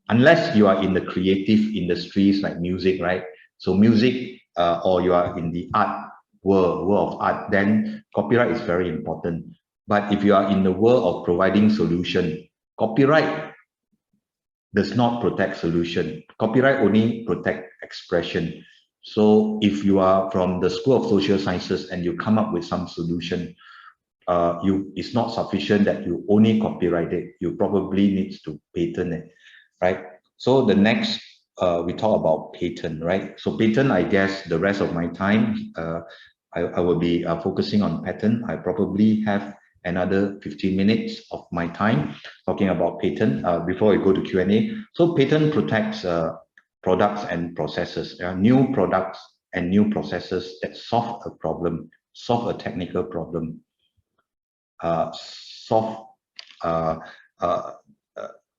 unless you are in the creative industries like music, right? So music, or you are in the art world of art, then copyright is very important. But if you are in the world of providing solution, copyright does not protect solution. Copyright only protect expression. So if you are from the School of Social Sciences and you come up with some solution, it's not sufficient that you only copyright it. You probably need to patent it, right? So the next, we talk about patent, right? So patent, I guess the rest of my time, I will be focusing on patent. I probably have another 15 minutes of my time talking about patent before we go to Q&A. So patent protects products and processes. There are new products and new processes that solve a problem, solve a technical problem, solve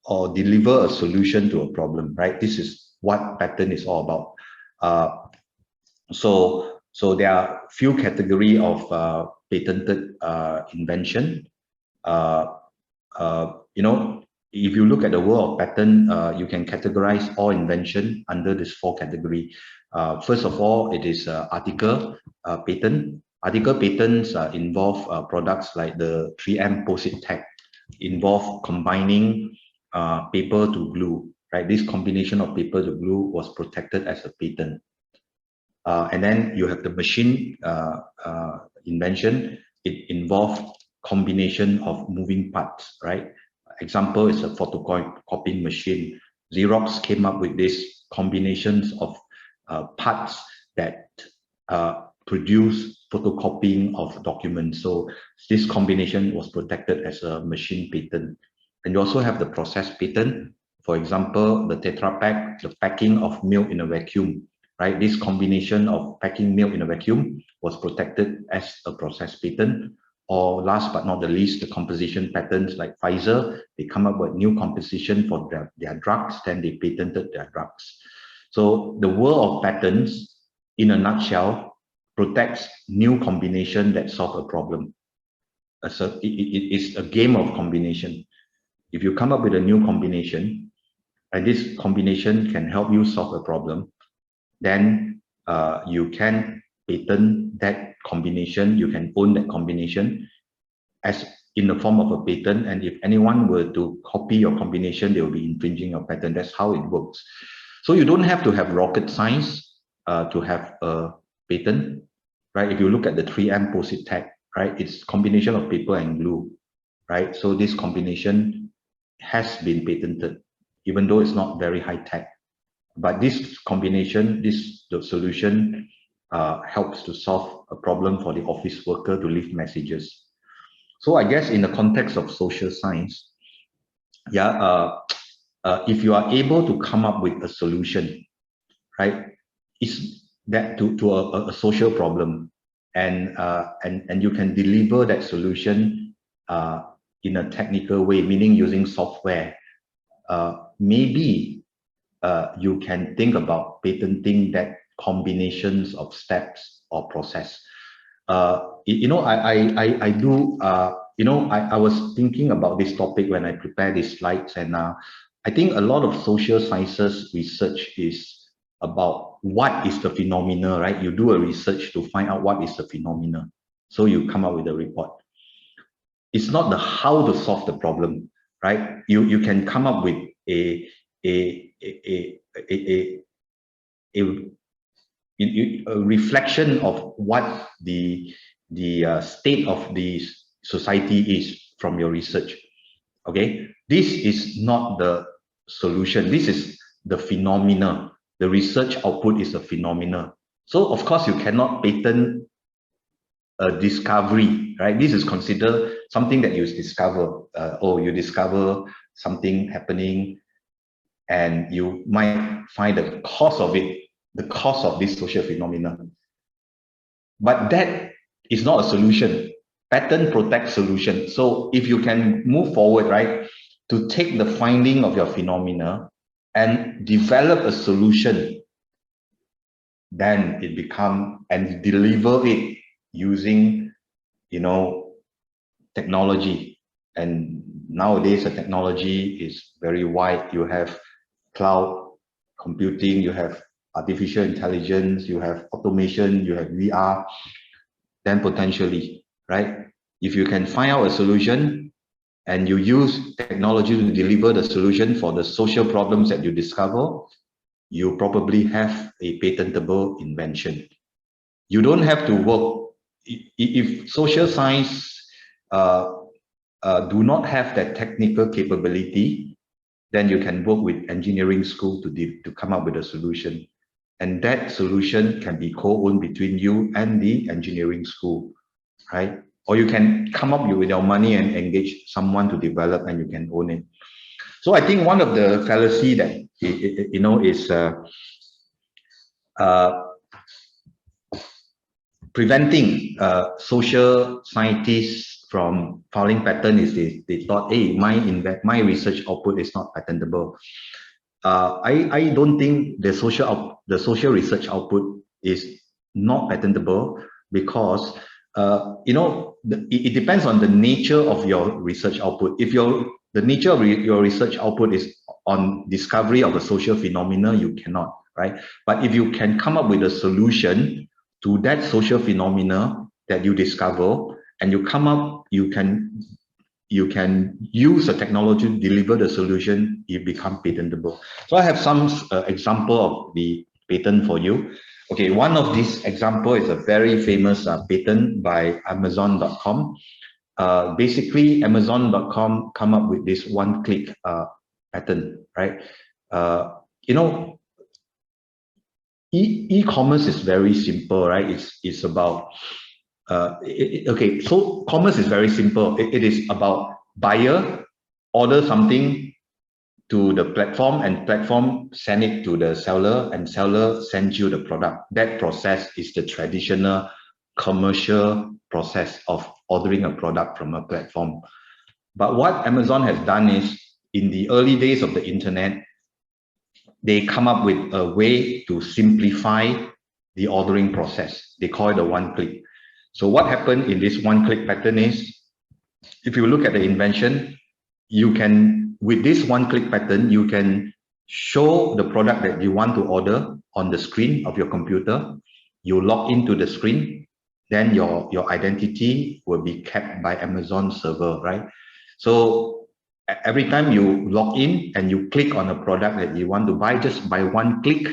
or deliver a solution to a problem, right? This is what patent is all about. So there are few category of patented invention. You know, if you look at the world of patent, you can categorize all invention under this 4 category. First of all, it is article patent. Article patents involve products like the 3M Post-it tag, involve combining paper to glue, right? This combination of paper to glue was protected as a patent. And then you have the machine invention. It involved combination of moving parts, right? Example is a photocopying machine. Xerox came up with this combinations of parts that produce photocopying of documents. So this combination was protected as a machine patent. And you also have the process patent. For example, the Tetra Pak, the packing of milk in a vacuum, right? This combination of packing milk in a vacuum was protected as a process patent. Or last but not the least, the composition patents like Pfizer, they come up with new composition for their drugs, then they patented their drugs. So the world of patents, in a nutshell, protects new combination that solve a problem. So it is a game of combination. If you come up with a new combination, and this combination can help you solve a problem, then you can patent that combination, you can own that combination as in the form of a patent. And if anyone were to copy your combination, they will be infringing your patent. That's how it works. So you don't have to have rocket science to have a patent, right? If you look at the 3M Post-it tag, right, it's combination of paper and glue, right? So this combination has been patented, even though it's not very high tech. But this combination, the solution helps to solve a problem for the office worker to leave messages. So I guess in the context of social science, if you are able to come up with a solution, right, is that to a social problem, and you can deliver that solution in a technical way, meaning using software, maybe you can think about patenting that combinations of steps or process. You know, I do, you know, I was thinking about this topic when I prepared these slides, and I think a lot of social sciences research is about what is the phenomena, right? You do a research to find out what is the phenomena. So you come up with a report. it's not the how to solve the problem, right? You can come up with a reflection of what the state of the society is from your research. Okay, this is not the solution. This is the phenomena. The research output is a phenomena. So of course you cannot patent a discovery, right? This is considered something that you discover. Oh, you discover something happening, and you might find the cause of it, the cause of this social phenomenon. But that is not a solution. Patent protects solution. So if you can move forward, right, to take the finding of your phenomena and develop a solution, then it become and deliver it using, you know, technology. And nowadays the technology is very wide. You have cloud computing, you have artificial intelligence, you have automation, you have VR, then potentially, right? If you can find out a solution and you use technology to deliver the solution for the social problems that you discover, you probably have a patentable invention. You don't have to work. If social science do not have that technical capability, then you can work with engineering school to come up with a solution. And that solution can be co-owned between you and the engineering school, right? Or you can come up with your money and engage someone to develop, and you can own it. So I think one of the fallacy that, you know, is preventing social scientists from filing patent is they thought, hey, my research output is not patentable. I don't think the social research output is not patentable, because you know, it depends on the nature of your research output. If the nature of your research output is on discovery of a social phenomena, you cannot, right? But if you can come up with a solution to that social phenomena that you discover, and you can use the technology to deliver the solution, it becomes patentable. So I have some example of the patent for you. Okay, one of these example is a very famous patent by Amazon.com. Basically, Amazon.com come up with this one-click patent, right? You know, e-commerce is very simple, right? It's about okay, so commerce is very simple. It is about buyer order something to the platform, and platform send it to the seller, and seller sends you the product. That process is the traditional commercial process of ordering a product from a platform. But what Amazon has done is, in the early days of the internet, they come up with a way to simplify the ordering process. They call it a one-click. So what happened in this one-click pattern is, if you look at the invention, you can, with this one-click pattern, you can show the product that you want to order on the screen of your computer. You log into the screen, then your identity will be kept by Amazon server, right? So every time you log in and you click on a product that you want to buy, just by one click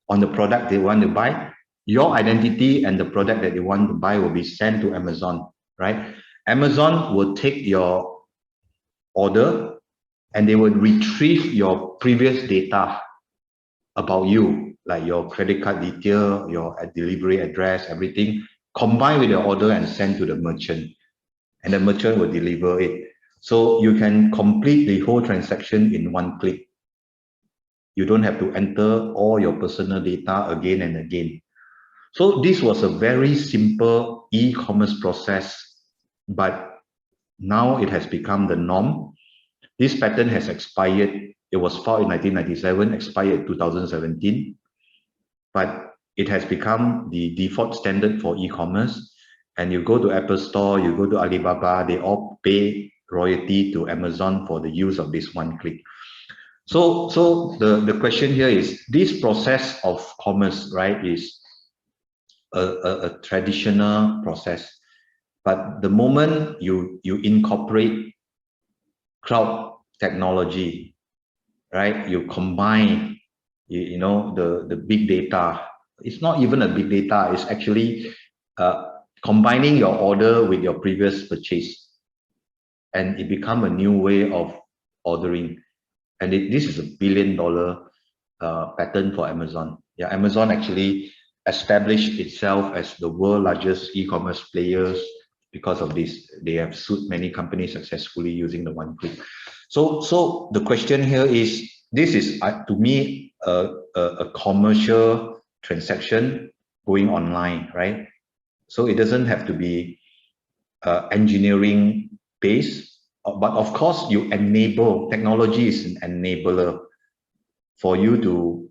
on the product they want to buy, your identity and the product that you want to buy will be sent to Amazon, right? Amazon will take your order and they will retrieve your previous data about you, like your credit card detail, your delivery address, everything, combined with the order and send to the merchant. And the merchant will deliver it. So you can complete the whole transaction in one click. You don't have to enter all your personal data again and again. So this was a very simple e-commerce process, but now it has become the norm. This patent has expired. It was filed in 1997, expired in 2017, but it has become the default standard for e-commerce. And you go to Apple Store, you go to Alibaba, they all pay royalty to Amazon for the use of this one click. So the question here is, this process of commerce, right, is a traditional process. But the moment you incorporate cloud technology, right? You combine, you know, the big data. It's not even a big data. It's actually combining your order with your previous purchase, and it become a new way of ordering. And this is $1 billion pattern for Amazon. Yeah, Amazon actually established itself as the world largest e-commerce players because of this. They have sued many companies successfully using the one click. So the question here is, this is to me a commercial transaction going online, right? So it doesn't have to be engineering based, but of course you enable, technology is an enabler for you to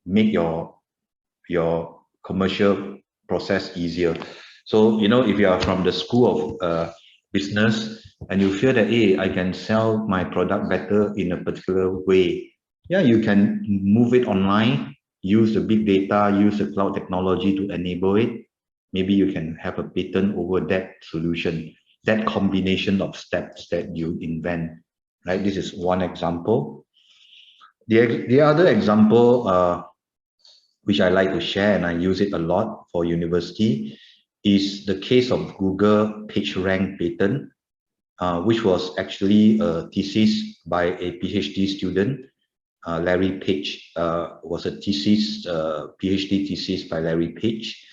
make your commercial process easier. So, you know, if you are from the school of business and you feel that, hey, I can sell my product better in a particular way, yeah, you can move it online, use the big data, use the cloud technology to enable it. Maybe you can have a patent over that solution, that combination of steps that you invent, right? This is one example. The other example, which I like to share and I use it a lot for university, is the case of Google PageRank patent, which was actually a thesis by a PhD student. Larry Page was a thesis, PhD thesis by Larry Page.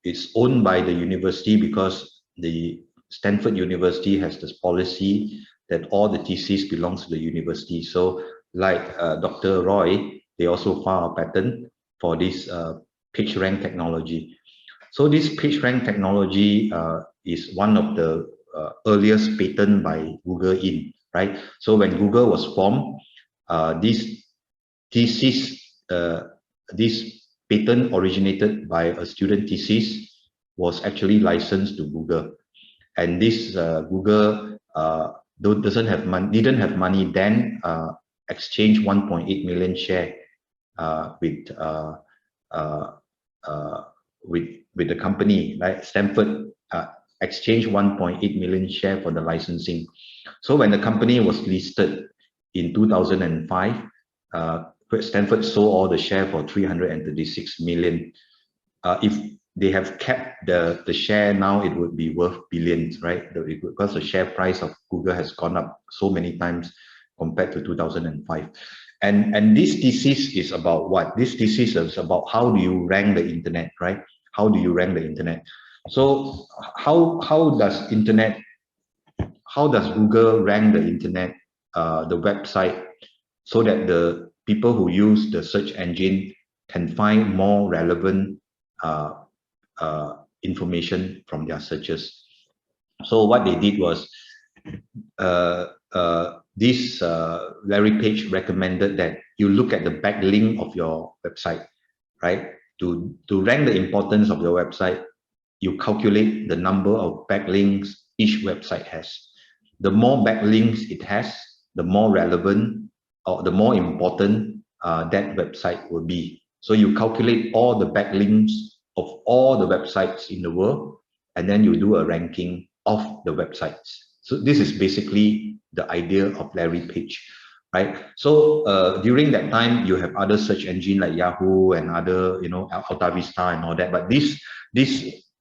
It's owned by the university because the Stanford University has this policy that all the thesis belongs to the university. So like Dr. Roy, they also filed a patent for this PageRank technology. So this PageRank technology is one of the earliest patent by Google right? So when Google was formed, this thesis, this patent originated by a student thesis was actually licensed to Google. And this Google doesn't have money, didn't have money then, exchanged 1.8 million share with the company, right? Stanford exchanged 1.8 million share for the licensing. So when the company was listed in 2005, Stanford sold all the share for 336 million. If they have kept the share now, it would be worth billions, right? Because the share price of Google has gone up so many times compared to 2005. And this thesis is about what? This thesis is about how do you rank the internet, right? How do you rank the internet? So how does Google rank the internet, the website, so that the people who use the search engine can find more relevant information from their searches? So what they did was, this Larry Page recommended that you look at the backlink of your website, right? To rank the importance of your website, you calculate the number of backlinks each website has. The more backlinks it has, the more relevant or the more important that website will be. So you calculate all the backlinks of all the websites in the world, and then you do a ranking of the websites. So this is basically the idea of Larry Page, right? So during that time, you have other search engine like Yahoo and other, you know, Alta Vista and all that. But this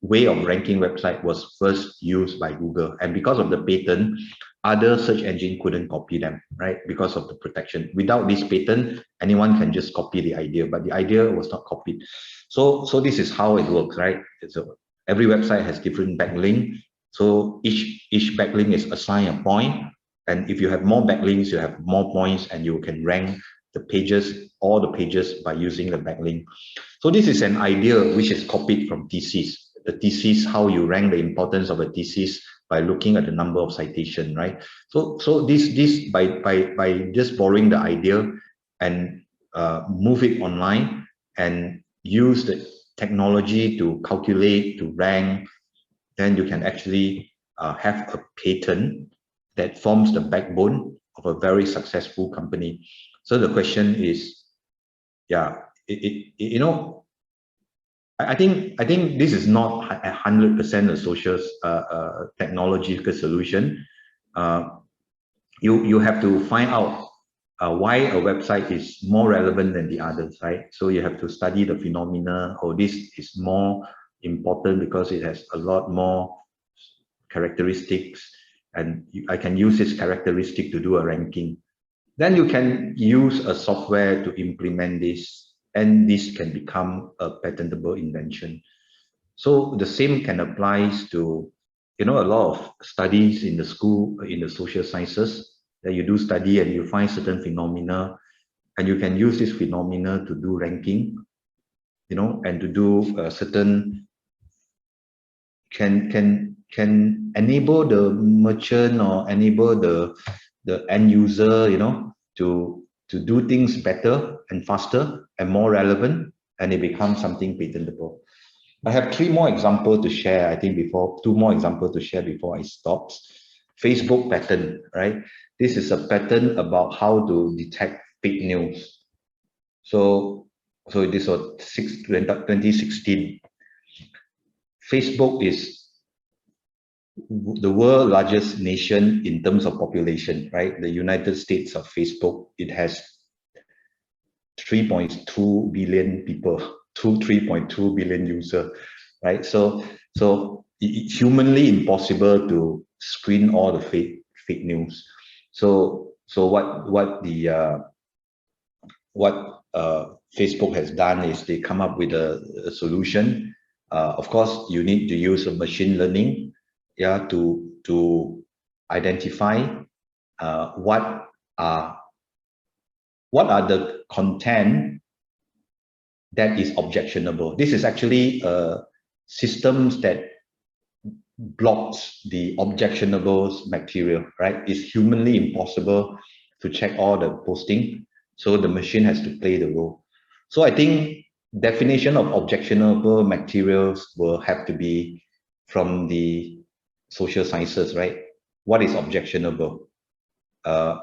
way of ranking website was first used by Google, and because of the patent, other search engine couldn't copy them, right? Because of the protection. Without this patent, anyone can just copy the idea, but the idea was not copied. So this is how it works, right? So every website has different backlink. So each backlink is assigned a point, and if you have more backlinks, you have more points, and you can rank the pages, all the pages, by using the backlink. So this is an idea which is copied from thesis. The thesis, how you rank the importance of a thesis by looking at the number of citation, right? So this by just borrowing the idea and move it online and use the technology to calculate, to rank, then you can actually have a patent that forms the backbone of a very successful company. So the question is, yeah, you know, I think this is not 100% a social technological solution. You have to find out why a website is more relevant than the others, right? So you have to study the phenomena, or this is more important because it has a lot more characteristics, and I can use this characteristic to do a ranking. Then you can use a software to implement this, and this can become a patentable invention. So the same can apply to, a lot of studies in the school, in the social sciences, that you do study and you find certain phenomena, and you can use this phenomena to do ranking, and to do certain, can enable the merchant or enable the end user, to do things better and faster and more relevant, and it becomes something patentable. I have three more examples to share, I think, two more examples to share before I stop. Facebook pattern, right? This is a pattern about how to detect fake news. So this was 2016. Facebook is the world largest nation in terms of population, right? The United States of Facebook, it has 3.2 billion people, 3.2 billion users, right? So it's humanly impossible to screen all the fake news. So what Facebook has done is they come up with a solution. Of course, you need to use a machine learning, yeah, to identify what are the content that is objectionable. This is actually systems that blocks the objectionable material, right? It's humanly impossible to check all the posting, so the machine has to play the role. So I think definition of objectionable materials will have to be from the social sciences, right? What is objectionable? The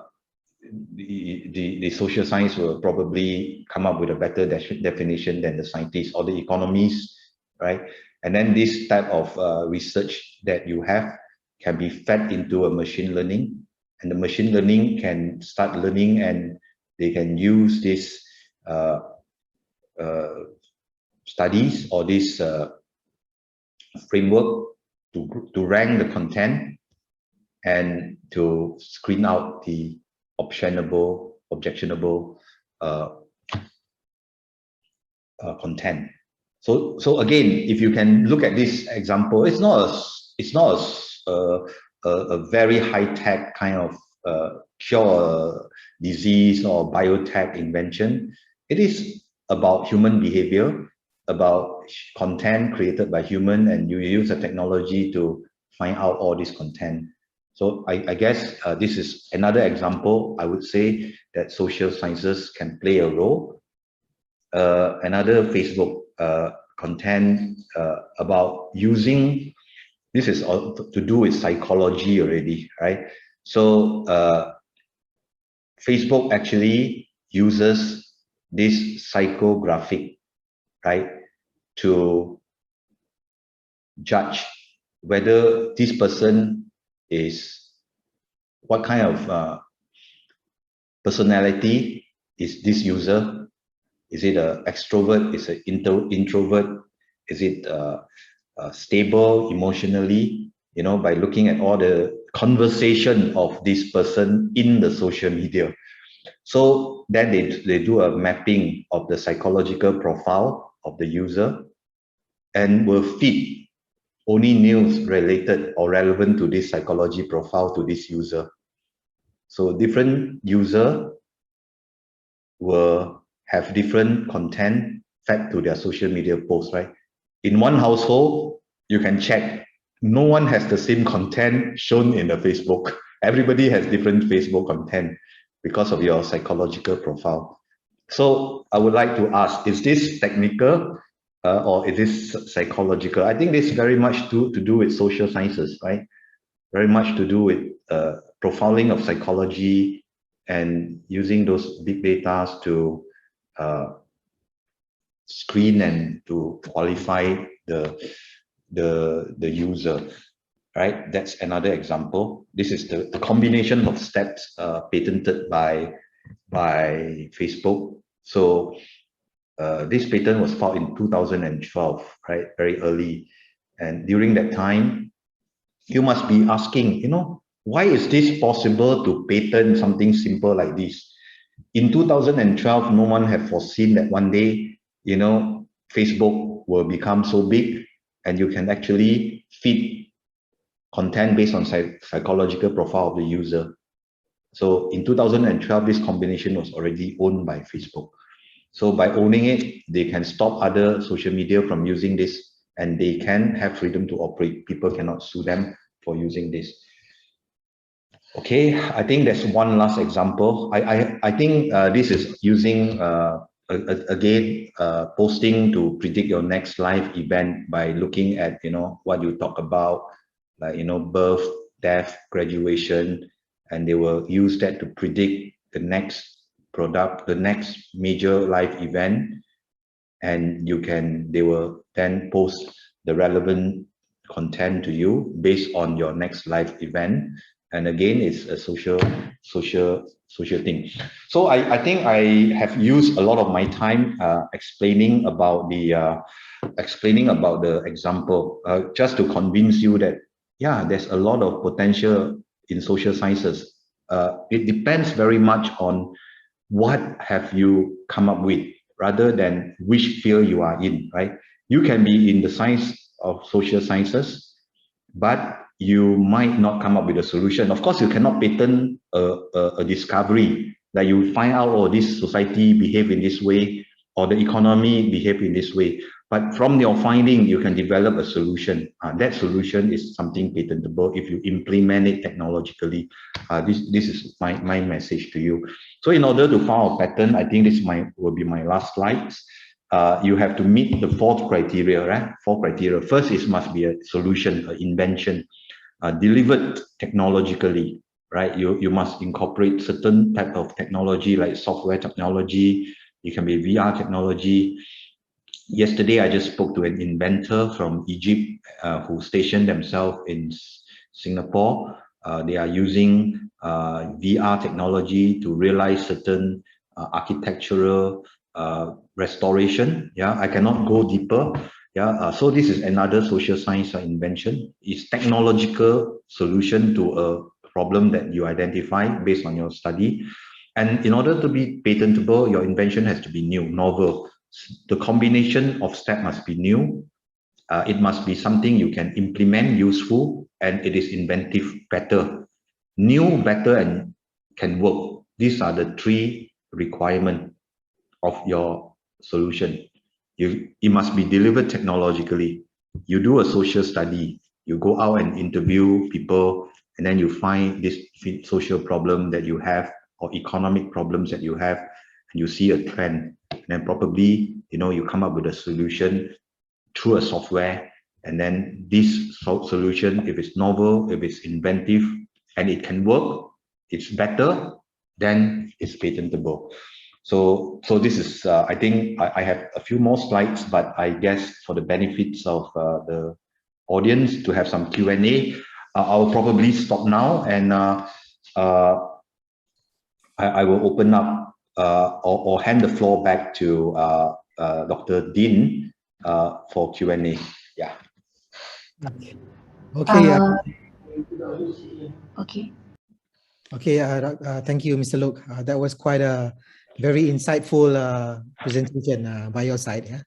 social science will probably come up with a better definition than the scientists or the economists, right? And then this type of research that you have can be fed into a machine learning, and the machine learning can start learning, and they can use this studies or this framework to rank the content and to screen out the objectionable content. So again, if you can look at this example, it's not a very high tech kind of cure disease or biotech invention. It is about human behavior, about content created by human, and you use the technology to find out all this content. So I guess this is another example, I would say, that social sciences can play a role. Another Facebook content about using, this is all to do with psychology already, right? So Facebook actually uses this psychographic, right, to judge whether this person is, what kind of personality is this user. Is it an extrovert? Is it introvert? Is it stable emotionally? By looking at all the conversation of this person in the social media. So then they do a mapping of the psychological profile of the user, and will feed only news related or relevant to this psychology profile to this user. So different user will have different content fed to their social media posts, right? In one household, you can check, no one has the same content shown in the Facebook. Everybody has different Facebook content because of your psychological profile. So I would like to ask, is this technical or is this psychological? I think this very much to do with social sciences, right? Very much to do with profiling of psychology and using those big data to screen and to qualify the user, right? That's another example. This is the combination of steps patented by Facebook. So this patent was filed in 2012, right? Very early. And during that time, you must be asking, why is this possible to patent something simple like this? In 2012, no one had foreseen that one day, Facebook will become so big and you can actually feed content based on psychological profile of the user. So in 2012, this combination was already owned by Facebook. So by owning it, they can stop other social media from using this, and they can have freedom to operate. People cannot sue them for using this. Okay, I think that's one last example. I think this is using again posting to predict your next live event by looking at what you talk about, like birth, death, graduation, and they will use that to predict the next product, the next major live event, and they will then post the relevant content to you based on your next live event. And again, it's a social thing. So I think I have used a lot of my time explaining about the example, just to convince you that there's a lot of potential in social sciences. It depends very much on what have you come up with rather than which field you are in, right? You can be in the science of social sciences, but you might not come up with a solution. Of course, you cannot patent a discovery that you find out, oh, this society behave in this way, or the economy behave in this way. But from your finding, you can develop a solution. That solution is something patentable if you implement it technologically. This is my message to you. So in order to file a patent, I think this will be my last slides. You have to meet the fourth criteria, right? Four criteria. First, it must be a solution, an invention, delivered technologically, right? You must incorporate certain type of technology like software technology. It can be VR technology. Yesterday, I just spoke to an inventor from Egypt who stationed themselves in Singapore. They are using VR technology to realize certain architectural restoration. Yeah, I cannot go deeper. Yeah, so this is another social science invention. It's technological solution to a problem that you identify based on your study. And in order to be patentable, your invention has to be new, novel. The combination of steps must be new. It must be something you can implement, useful, and it is inventive, better. New, better, and can work. These are the three requirements of your solution. It must be delivered technologically. You do a social study. You go out and interview people, and then you find this social problem that you have or economic problems that you have, and you see a trend. And then probably, you come up with a solution through a software, and then this solution, if it's novel, if it's inventive, and it can work, it's better, then it's patentable. So this is, I think I have a few more slides, but I guess for the benefits of the audience to have some Q&A, I'll probably stop now, and I will open up or hand the floor back to Dr. Dean for Q&A. Yeah. Okay. Okay. Okay. Thank you, Mr. Look. That was quite a very insightful presentation by your side. Yeah.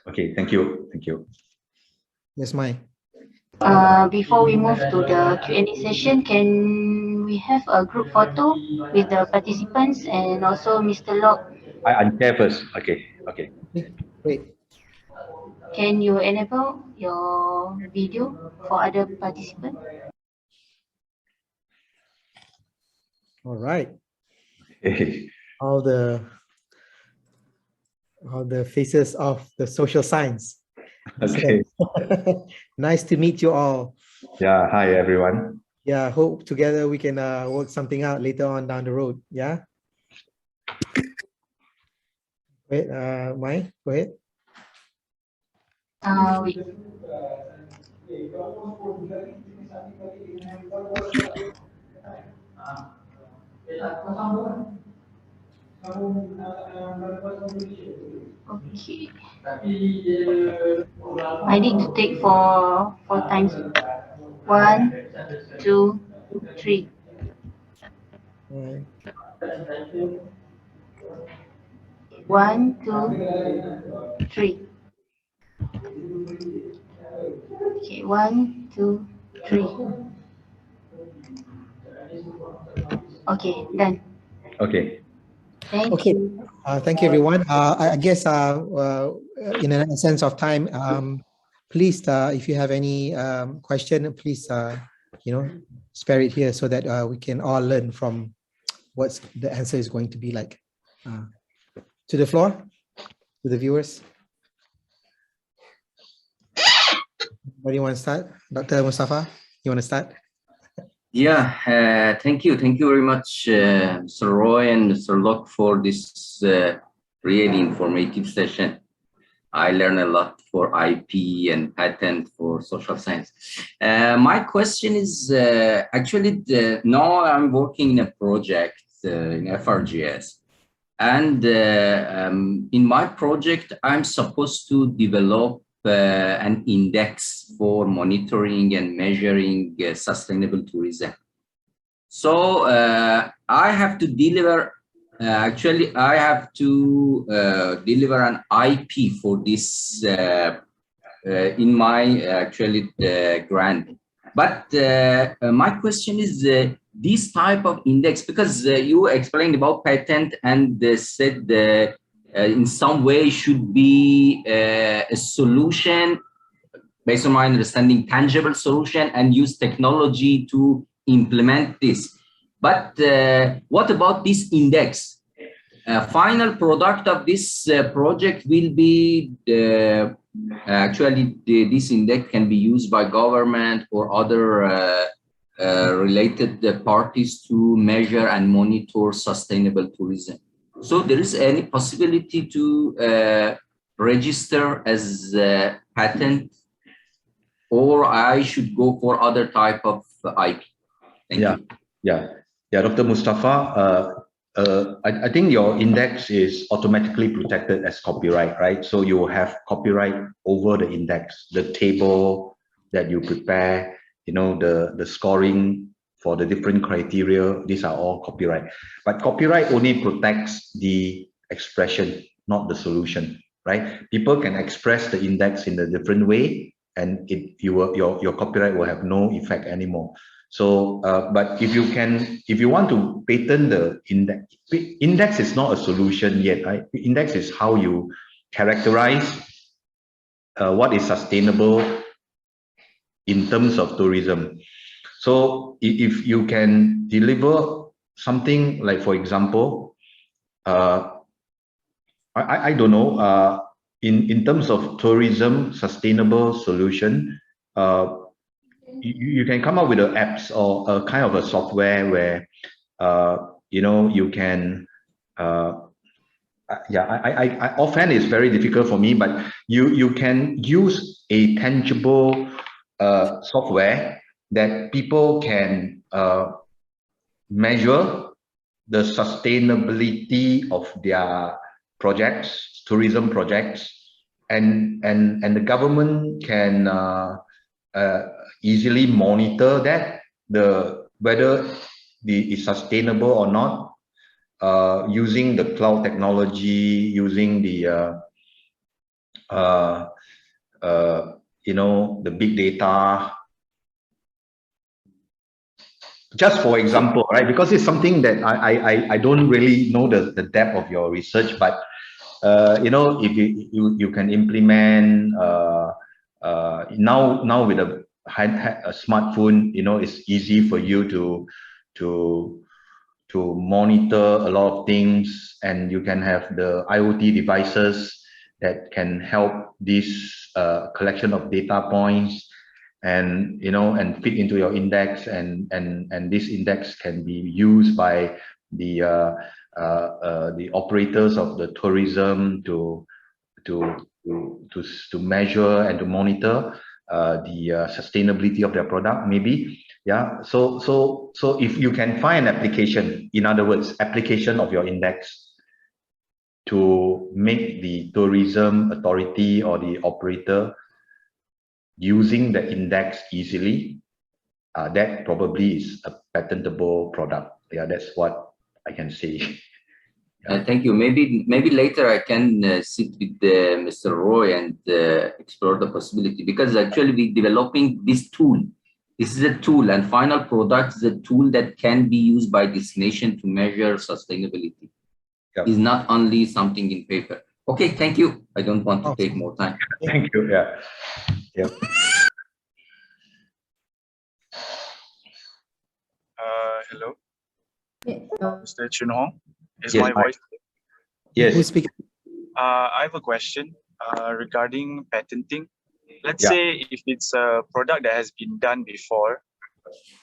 Okay. Thank you. Thank you. Yes, Mai. Before we move to the Q&A session, can we have a group photo with the participants and also Mr. Locke? I'm there first. Okay. Okay. Great. Can you enable your video for other participants? All right. Okay. All the faces of the social science. Okay. Nice to meet you all. Yeah. Hi, everyone. Yeah. Hope together we can work something out later on down the road. Yeah. Wait, Mai, go ahead. Wait. Okay. I need to take for 4 times. 1, 2, 3. Mm. 1, 2, 3. Okay, 1, 2, 3. Okay, done. Okay. Thank Okay. you. Thank you, everyone. I guess in a sense of time, please, if you have any question, please, spare it here so that we can all learn from what the answer is going to be like. To the floor, to the viewers. What do you want to start? Dr. Mustafa, you want to start? Yeah, thank you. Thank you very much, Mr. Roy and Mr. Locke, for this really informative session. I learned a lot for IP and patent for social science. My question is actually, now I'm working in a project in FRGS. And in my project, I'm supposed to develop an index for monitoring and measuring sustainable tourism. So I have to deliver, actually, I have to deliver an IP for this in my actually grant. But my question is this type of index, because you explained about patent and said in some way should be a solution, based on my understanding, tangible solution, and use technology to implement this. But what about this index? Final product of this project will be actually this index can be used by government or other related parties to measure and monitor sustainable tourism. So there is any possibility to register as a patent, or I should go for other type of IP? Thank you. Yeah, Dr. Mustafa, I think your index is automatically protected as copyright, right? So you have copyright over the index, the table that you prepare, the scoring for the different criteria, these are all copyright. But copyright only protects the expression, not the solution, right? People can express the index in a different way, and your copyright will have no effect anymore. So, but if you want to patent the index is not a solution yet, right? Index is how you characterize what is sustainable in terms of tourism. So, if you can deliver something like, for example, I don't know, in terms of tourism sustainable solution, you can come up with an apps or a kind of a software where you can I offhand it's very difficult for me, but you can use a tangible software that people can measure the sustainability of their projects, tourism projects, and the government can easily monitor that whether it's sustainable or not, using the cloud technology, using the the big data. Just for example, right? Because it's something that I don't really know the depth of your research, but if you can implement now with a smartphone, it's easy for you to monitor a lot of things, and you can have the IoT devices that can help this collection of data points, and and fit into your index, and this index can be used by the operators of the tourism to to measure and to monitor the sustainability of their product, maybe. Yeah. So if you can find an application, in other words, application of your index to make the tourism authority or the operator using the index easily, that probably is a patentable product. Yeah, that's what I can say. Thank you. Maybe later I can sit with Mr. Roy and explore the possibility, because actually we're developing this tool. This is a tool, and final product is a tool that can be used by this nation to measure sustainability. Yep. It's not only something in paper. Okay, thank you. I don't want to take more time. Thank you. Yeah. Yep. Hello, Mr. Chun Hong. Is Yes, my voice? Yes. Who's speaking? I have a question regarding patenting. Let's Yeah. say if it's a product that has been done before,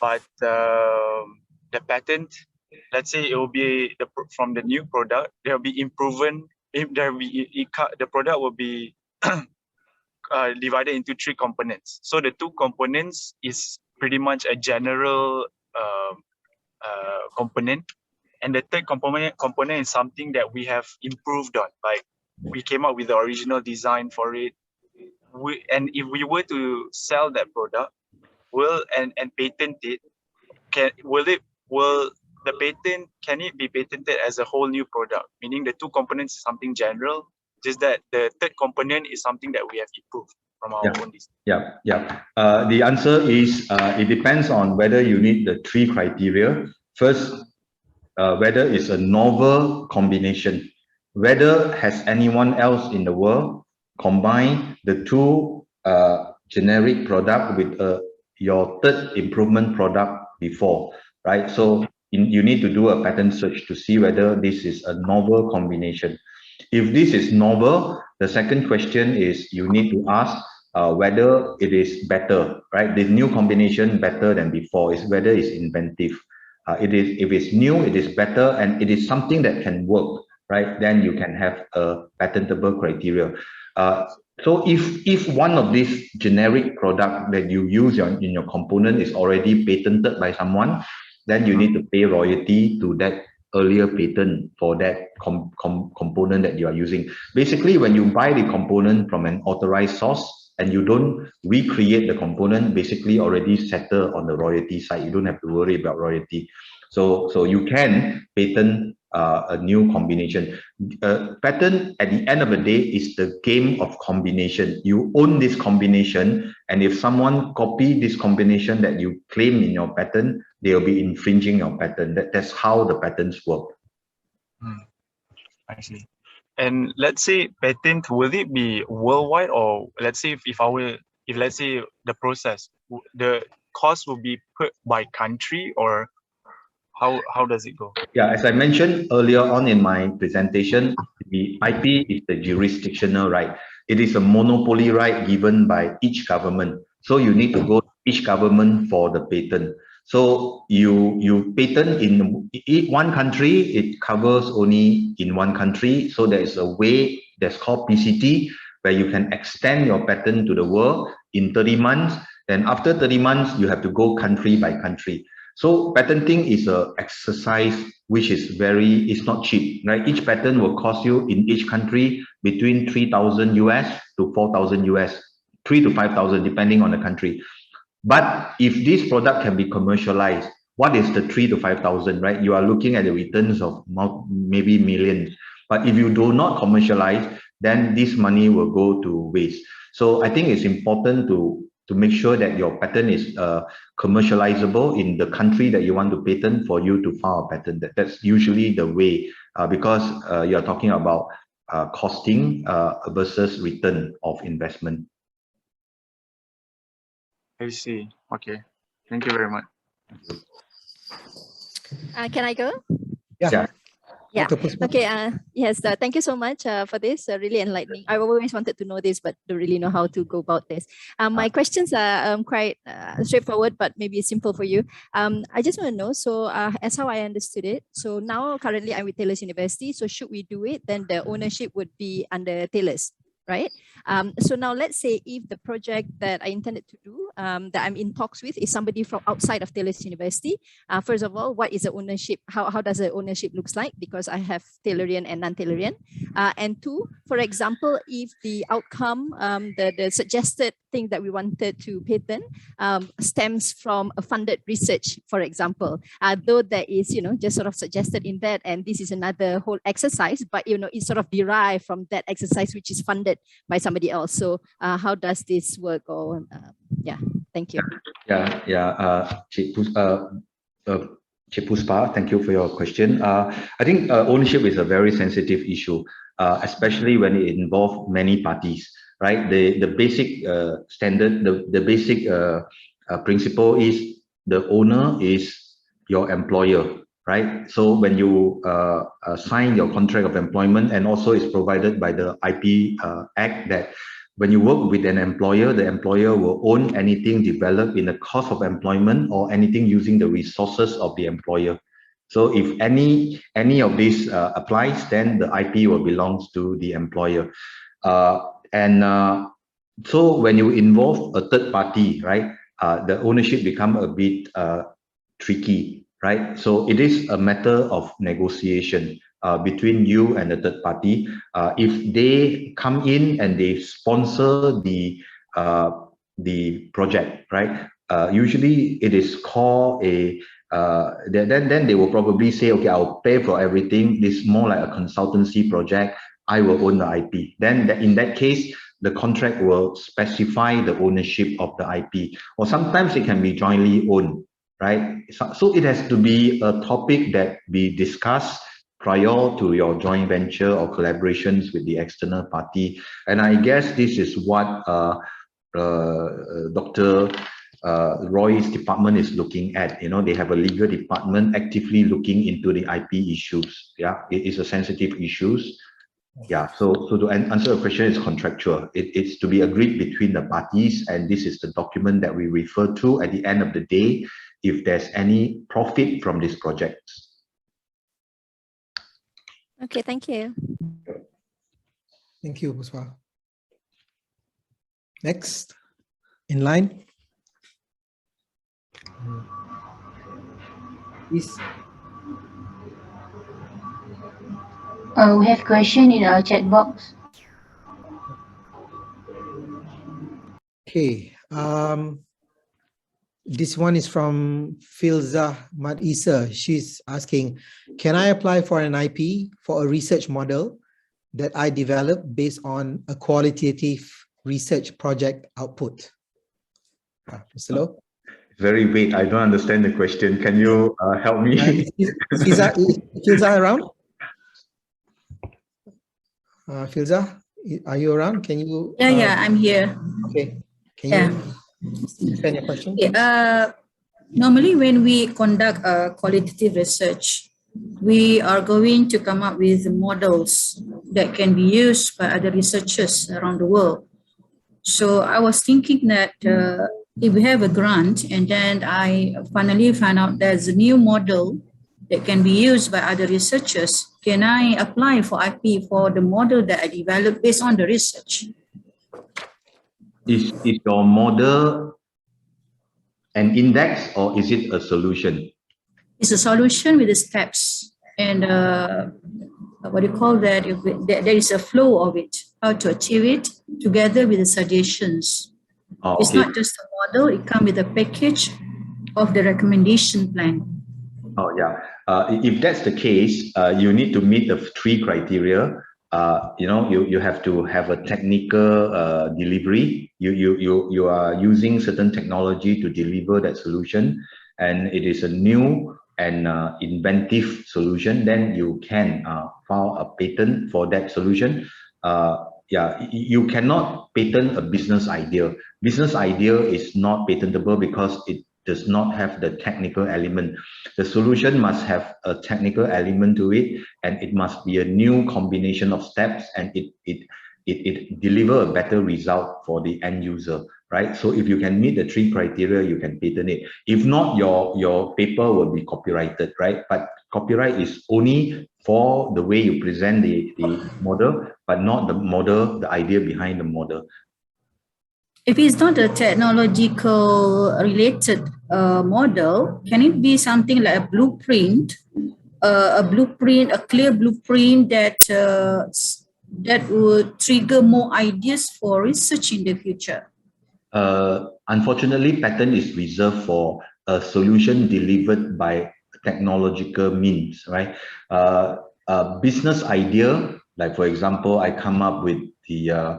but the patent, let's say it will be from the new product, there will be improvement. The product will be divided into 3 components. So the 2 components is pretty much a general component, and the third component is something that we have improved on. Like we came up with the original design for it. And if we were to sell that product, and patent it, can it be patented as a whole new product? Meaning the 2 components is something general, just that the third component is something that we have improved from our own design. Yeah. The answer is it depends on whether you need the 3 criteria. First, whether it's a novel combination, whether has anyone else in the world combined the 2 generic product with your third improvement product before, right? So you need to do a patent search to see whether this is a novel combination. If this is novel, the second question is you need to ask whether it is better, right? The new combination better than before, is whether it's inventive. If it's new, it is better, and it is something that can work, right? Then you can have a patentable criteria. So if one of these generic product that you use in your component is already patented by someone, then you need to pay royalty to that earlier patent for that component that you are using. Basically, when you buy the component from an authorized source and you don't recreate the component, basically already settle on the royalty side. You don't have to worry about royalty. So you can patent a new combination. Patent at the end of the day is the game of combination. You own this combination, and if someone copy this combination that you claim in your patent, they'll be infringing your patent. That's how the patents work. I see. And let's say patent, will it be worldwide, or let's say if let's say the process, the cost will be put by country, or how does it go? Yeah, as I mentioned earlier on in my presentation, the IP is the jurisdictional right. It is a monopoly right given by each government. So you need to go to each government for the patent. So you patent in one country, it covers only in one country. So there is a way that's called PCT, where you can extend your patent to the world in 30 months. Then after 30 months, you have to go country by country. So patenting is an exercise which is it's not cheap, right? Each patent will cost you in each country between 3,000 US to 4,000 US, 3 to 5,000 depending on the country. But if this product can be commercialized, what is the 3 to 5,000, right? You are looking at the returns of maybe millions. But if you do not commercialize, then this money will go to waste. So I think it's important to make sure that your patent is commercializable in the country that you want to patent for you to file a patent. That's usually the way, because you're talking about costing versus return of investment. I see. Okay. Thank you very much. Can I go? Yeah. Yeah. Okay. Yes. Thank you so much for this. Really enlightening. I always wanted to know this, but don't really know how to go about this. My questions are quite straightforward, but maybe simple for you. I just want to know. So, as how I understood it. So now, currently, I'm with Taylor's University. So, should we do it, then the ownership would be under Taylor's, right? So now let's say if the project that I intended to do, that I'm in talks with, is somebody from outside of Taylor's University. First of all, what is the ownership? How does the ownership looks like? Because I have Taylorian and non-Taylorian. And two, for example, if the outcome, the suggested thing that we wanted to patent stems from a funded research, for example, though there is, just sort of suggested in that, and this is another whole exercise, but, it's sort of derived from that exercise, which is funded by somebody else. So how does this work? Or, yeah, thank you. Chipuspa, thank you for your question. I think ownership is a very sensitive issue, especially when it involves many parties, right? The basic standard, the basic principle is the owner is your employer, right? So when you sign your contract of employment, and also it's provided by the IP Act that when you work with an employer, the employer will own anything developed in the course of employment or anything using the resources of the employer. So if any of this applies, then the IP will belongs to the employer. So when you involve a third party, right, the ownership become a bit tricky, right? So it is a matter of negotiation between you and the third party. If they come in and they sponsor the project, right? Usually it is called a then they will probably say, okay, I'll pay for everything. This is more like a consultancy project. I will own the IP. Then in that case, the contract will specify the ownership of the IP, or sometimes it can be jointly owned, right? So it has to be a topic that we discuss prior to your joint venture or collaborations with the external party. And I guess this is what Dr. Roy's department is looking at. They have a legal department actively looking into the IP issues. Yeah, it is a sensitive issues. Yeah, so to answer your question, it's contractual. It's to be agreed between the parties, and this is the document that we refer to at the end of the day if there's any profit from this project. Okay, thank you. Thank you, Puspa. Next in line. Please. We have question in our chat box. Okay. This one is from Filza Mat Isa. She's asking, can I apply for an IP for a research model that I developed based on a qualitative research project output? Mr. Loh? Very vague. I don't understand the question. Can you help me? Is Filza around? Filza, are you around? Can you? Yeah, I'm here. Okay. Can you explain your question? Normally, when we conduct qualitative research, we are going to come up with models that can be used by other researchers around the world. So I was thinking that if we have a grant and then I finally find out there's a new model that can be used by other researchers, can I apply for IP for the model that I developed based on the research? Is your model an index or is it a solution? It's a solution with the steps and what do you call that? There is a flow of it, how to achieve it together with the suggestions. Oh, it's not just a model, it comes with a package of the recommendation plan. Oh, yeah. If that's the case, you need to meet the 3 criteria. You have to have a technical delivery. You are using certain technology to deliver that solution, and it is a new and inventive solution. Then you can file a patent for that solution. You cannot patent a business idea. Business idea is not patentable because it does not have the technical element. The solution must have a technical element to it, and it must be a new combination of steps, and it deliver a better result for the end user, right? So if you can meet the 3 criteria, you can patent it. If not, your paper will be copyrighted, right? But copyright is only for the way you present the model, but not the model, the idea behind the model. If it's not a technological related model, can it be something like a blueprint, a clear blueprint that would trigger more ideas for research in the future? Unfortunately, patent is reserved for a solution delivered by technological means, right? A business idea, like for example, I come up with the,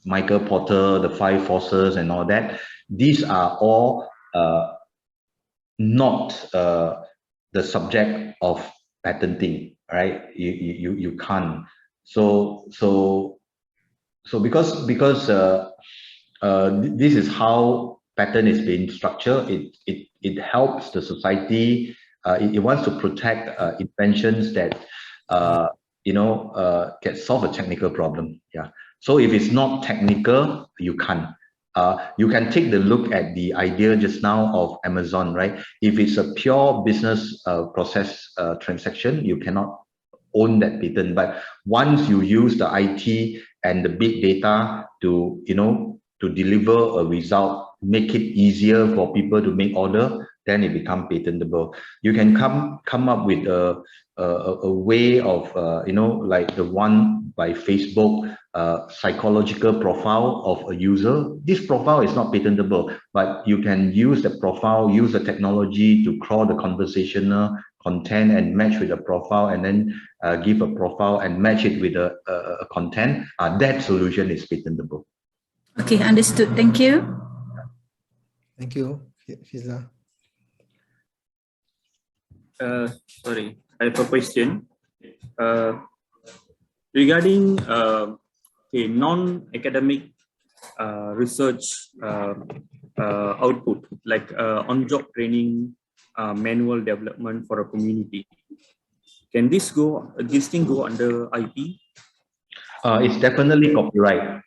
Michael Porter, the 5 forces and all that. These are all not the subject of patenting, right? You can't. So because this is how patent is being structured. It helps the society. It wants to protect inventions that can solve a technical problem. Yeah. So if it's not technical, you can't. You can take the look at the idea just now of Amazon, right? If it's a pure business process transaction, you cannot own that patent. But once you use the IT and the big data to, to deliver a result, make it easier for people to make order, then it becomes patentable. You can come up with a way of, like the one by Facebook, psychological profile of a user. This profile is not patentable, but you can use the profile, use the technology to crawl the conversational content and match with a profile, and then give a profile and match it with a content. That solution is patentable. Okay, understood. Thank you. Thank you, Fizla. Sorry, I have a question regarding non-academic research output, like on-job training, manual development for a community. Can this thing go under IP? It's definitely copyright.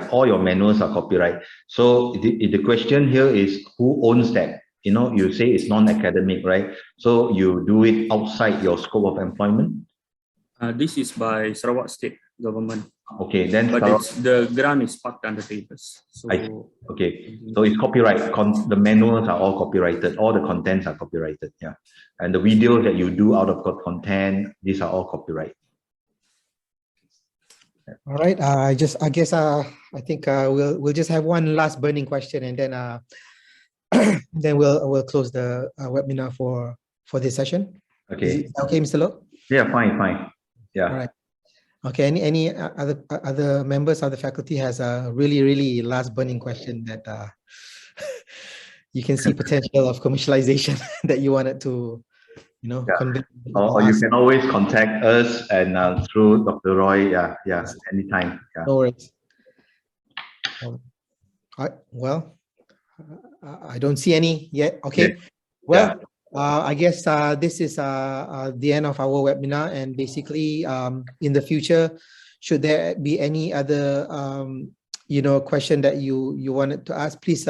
All your manuals are copyright. So the question here is, who owns that? You say it's non-academic, right? So you do it outside your scope of employment? This is by Sarawak State government. Okay, then but the grant is parked under tables. So okay, so it's copyright. The manuals are all copyrighted. All the contents are copyrighted. Yeah, and the videos that you do out of content, these are all copyright. All right. I think we'll just have one last burning question, and then then we'll close the webinar for this session. Okay. Okay, Mr. Loh? Yeah, fine. Yeah. All right. Okay. Any other members of the faculty has a really last burning question that you can see potential of commercialization that you wanted to, convey? Or you can always contact us and through Dr. Roy. Yeah, anytime. Yeah. No worries. Well, I don't see any yet. Okay. Yeah. Well, I guess this is the end of our webinar, and basically in the future, should there be any other question that you wanted to ask, please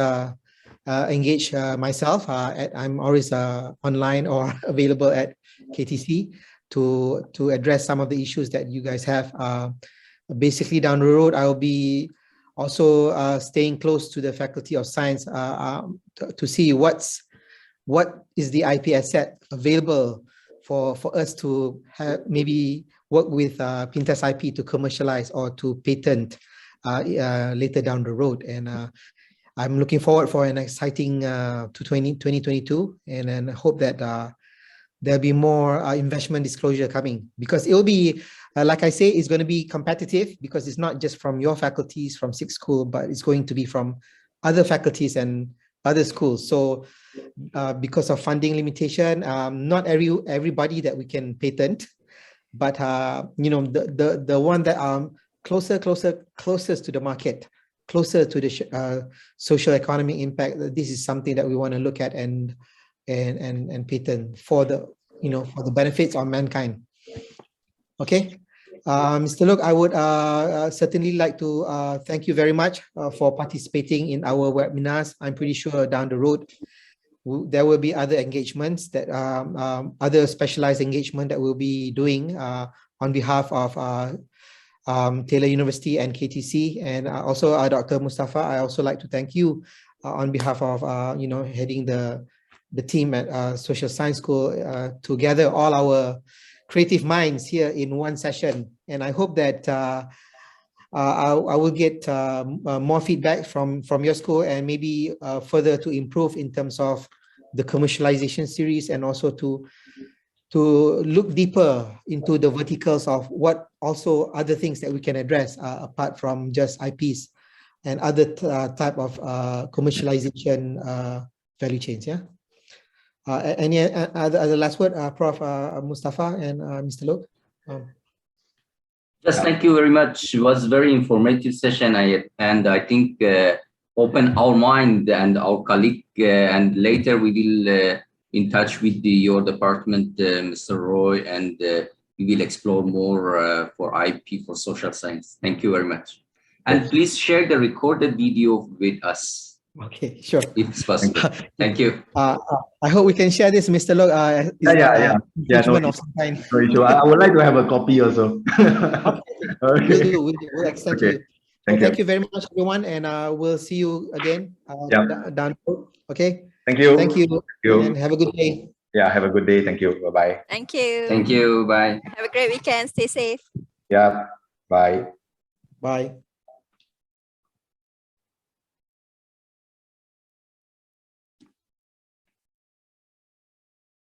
engage myself. I'm always online or available at KTC to address some of the issues that you guys have. Basically down the road, I'll be also staying close to the Faculty of Science to see what is the IP asset available for us to have, maybe work with Pintas IP to commercialize or to patent later down the road. And I'm looking forward for an exciting 2022, and then hope that there'll be more investment disclosure coming, because it will be, like I say, it's going to be competitive, because it's not just from your faculties from SIG School, but it's going to be from other faculties and other schools. So because of funding limitation, not everybody that we can patent, but the one that are closest to the market, closer to the social economic impact, this is something that we want to look at and patent for the for the benefits on mankind. Okay. Mr. Look, I would certainly like to thank you very much for participating in our webinars. I'm pretty sure down the road there will be other engagements that other specialized engagement that we'll be doing on behalf of Taylor University and KTC, and also Dr. Mustafa, I also like to thank you on behalf of heading the team at Social Science School to gather all our creative minds here in one session. And I hope that I will get more feedback from your school, and maybe further to improve in terms of the commercialization series, and also to look deeper into the verticals of what also other things that we can address apart from just IPs and other type of commercialization value chains. Yeah. Any other last word, Prof. Mustafa and Mr. Lok? Yes, thank you very much. It was a very informative session, and I think open our mind and our colleague, and later we will in touch with your department, Mr. Roy, and we will explore more for IP for social science. Thank you very much. And please share the recorded video with us. Okay, sure. If it's possible. Thank you. I hope we can share this, Mr. Lok. Yeah. No, of some kind. So I would like to have a copy also. Okay. We'll extend to you. Thank you very much, everyone, and we'll see you again down the road. Okay. Thank you. Thank you. And have a good day. Yeah, have a good day. Thank you. Bye-bye. Thank you. Thank you. Bye. Have a great weekend. Stay safe. Yeah. Bye. Bye.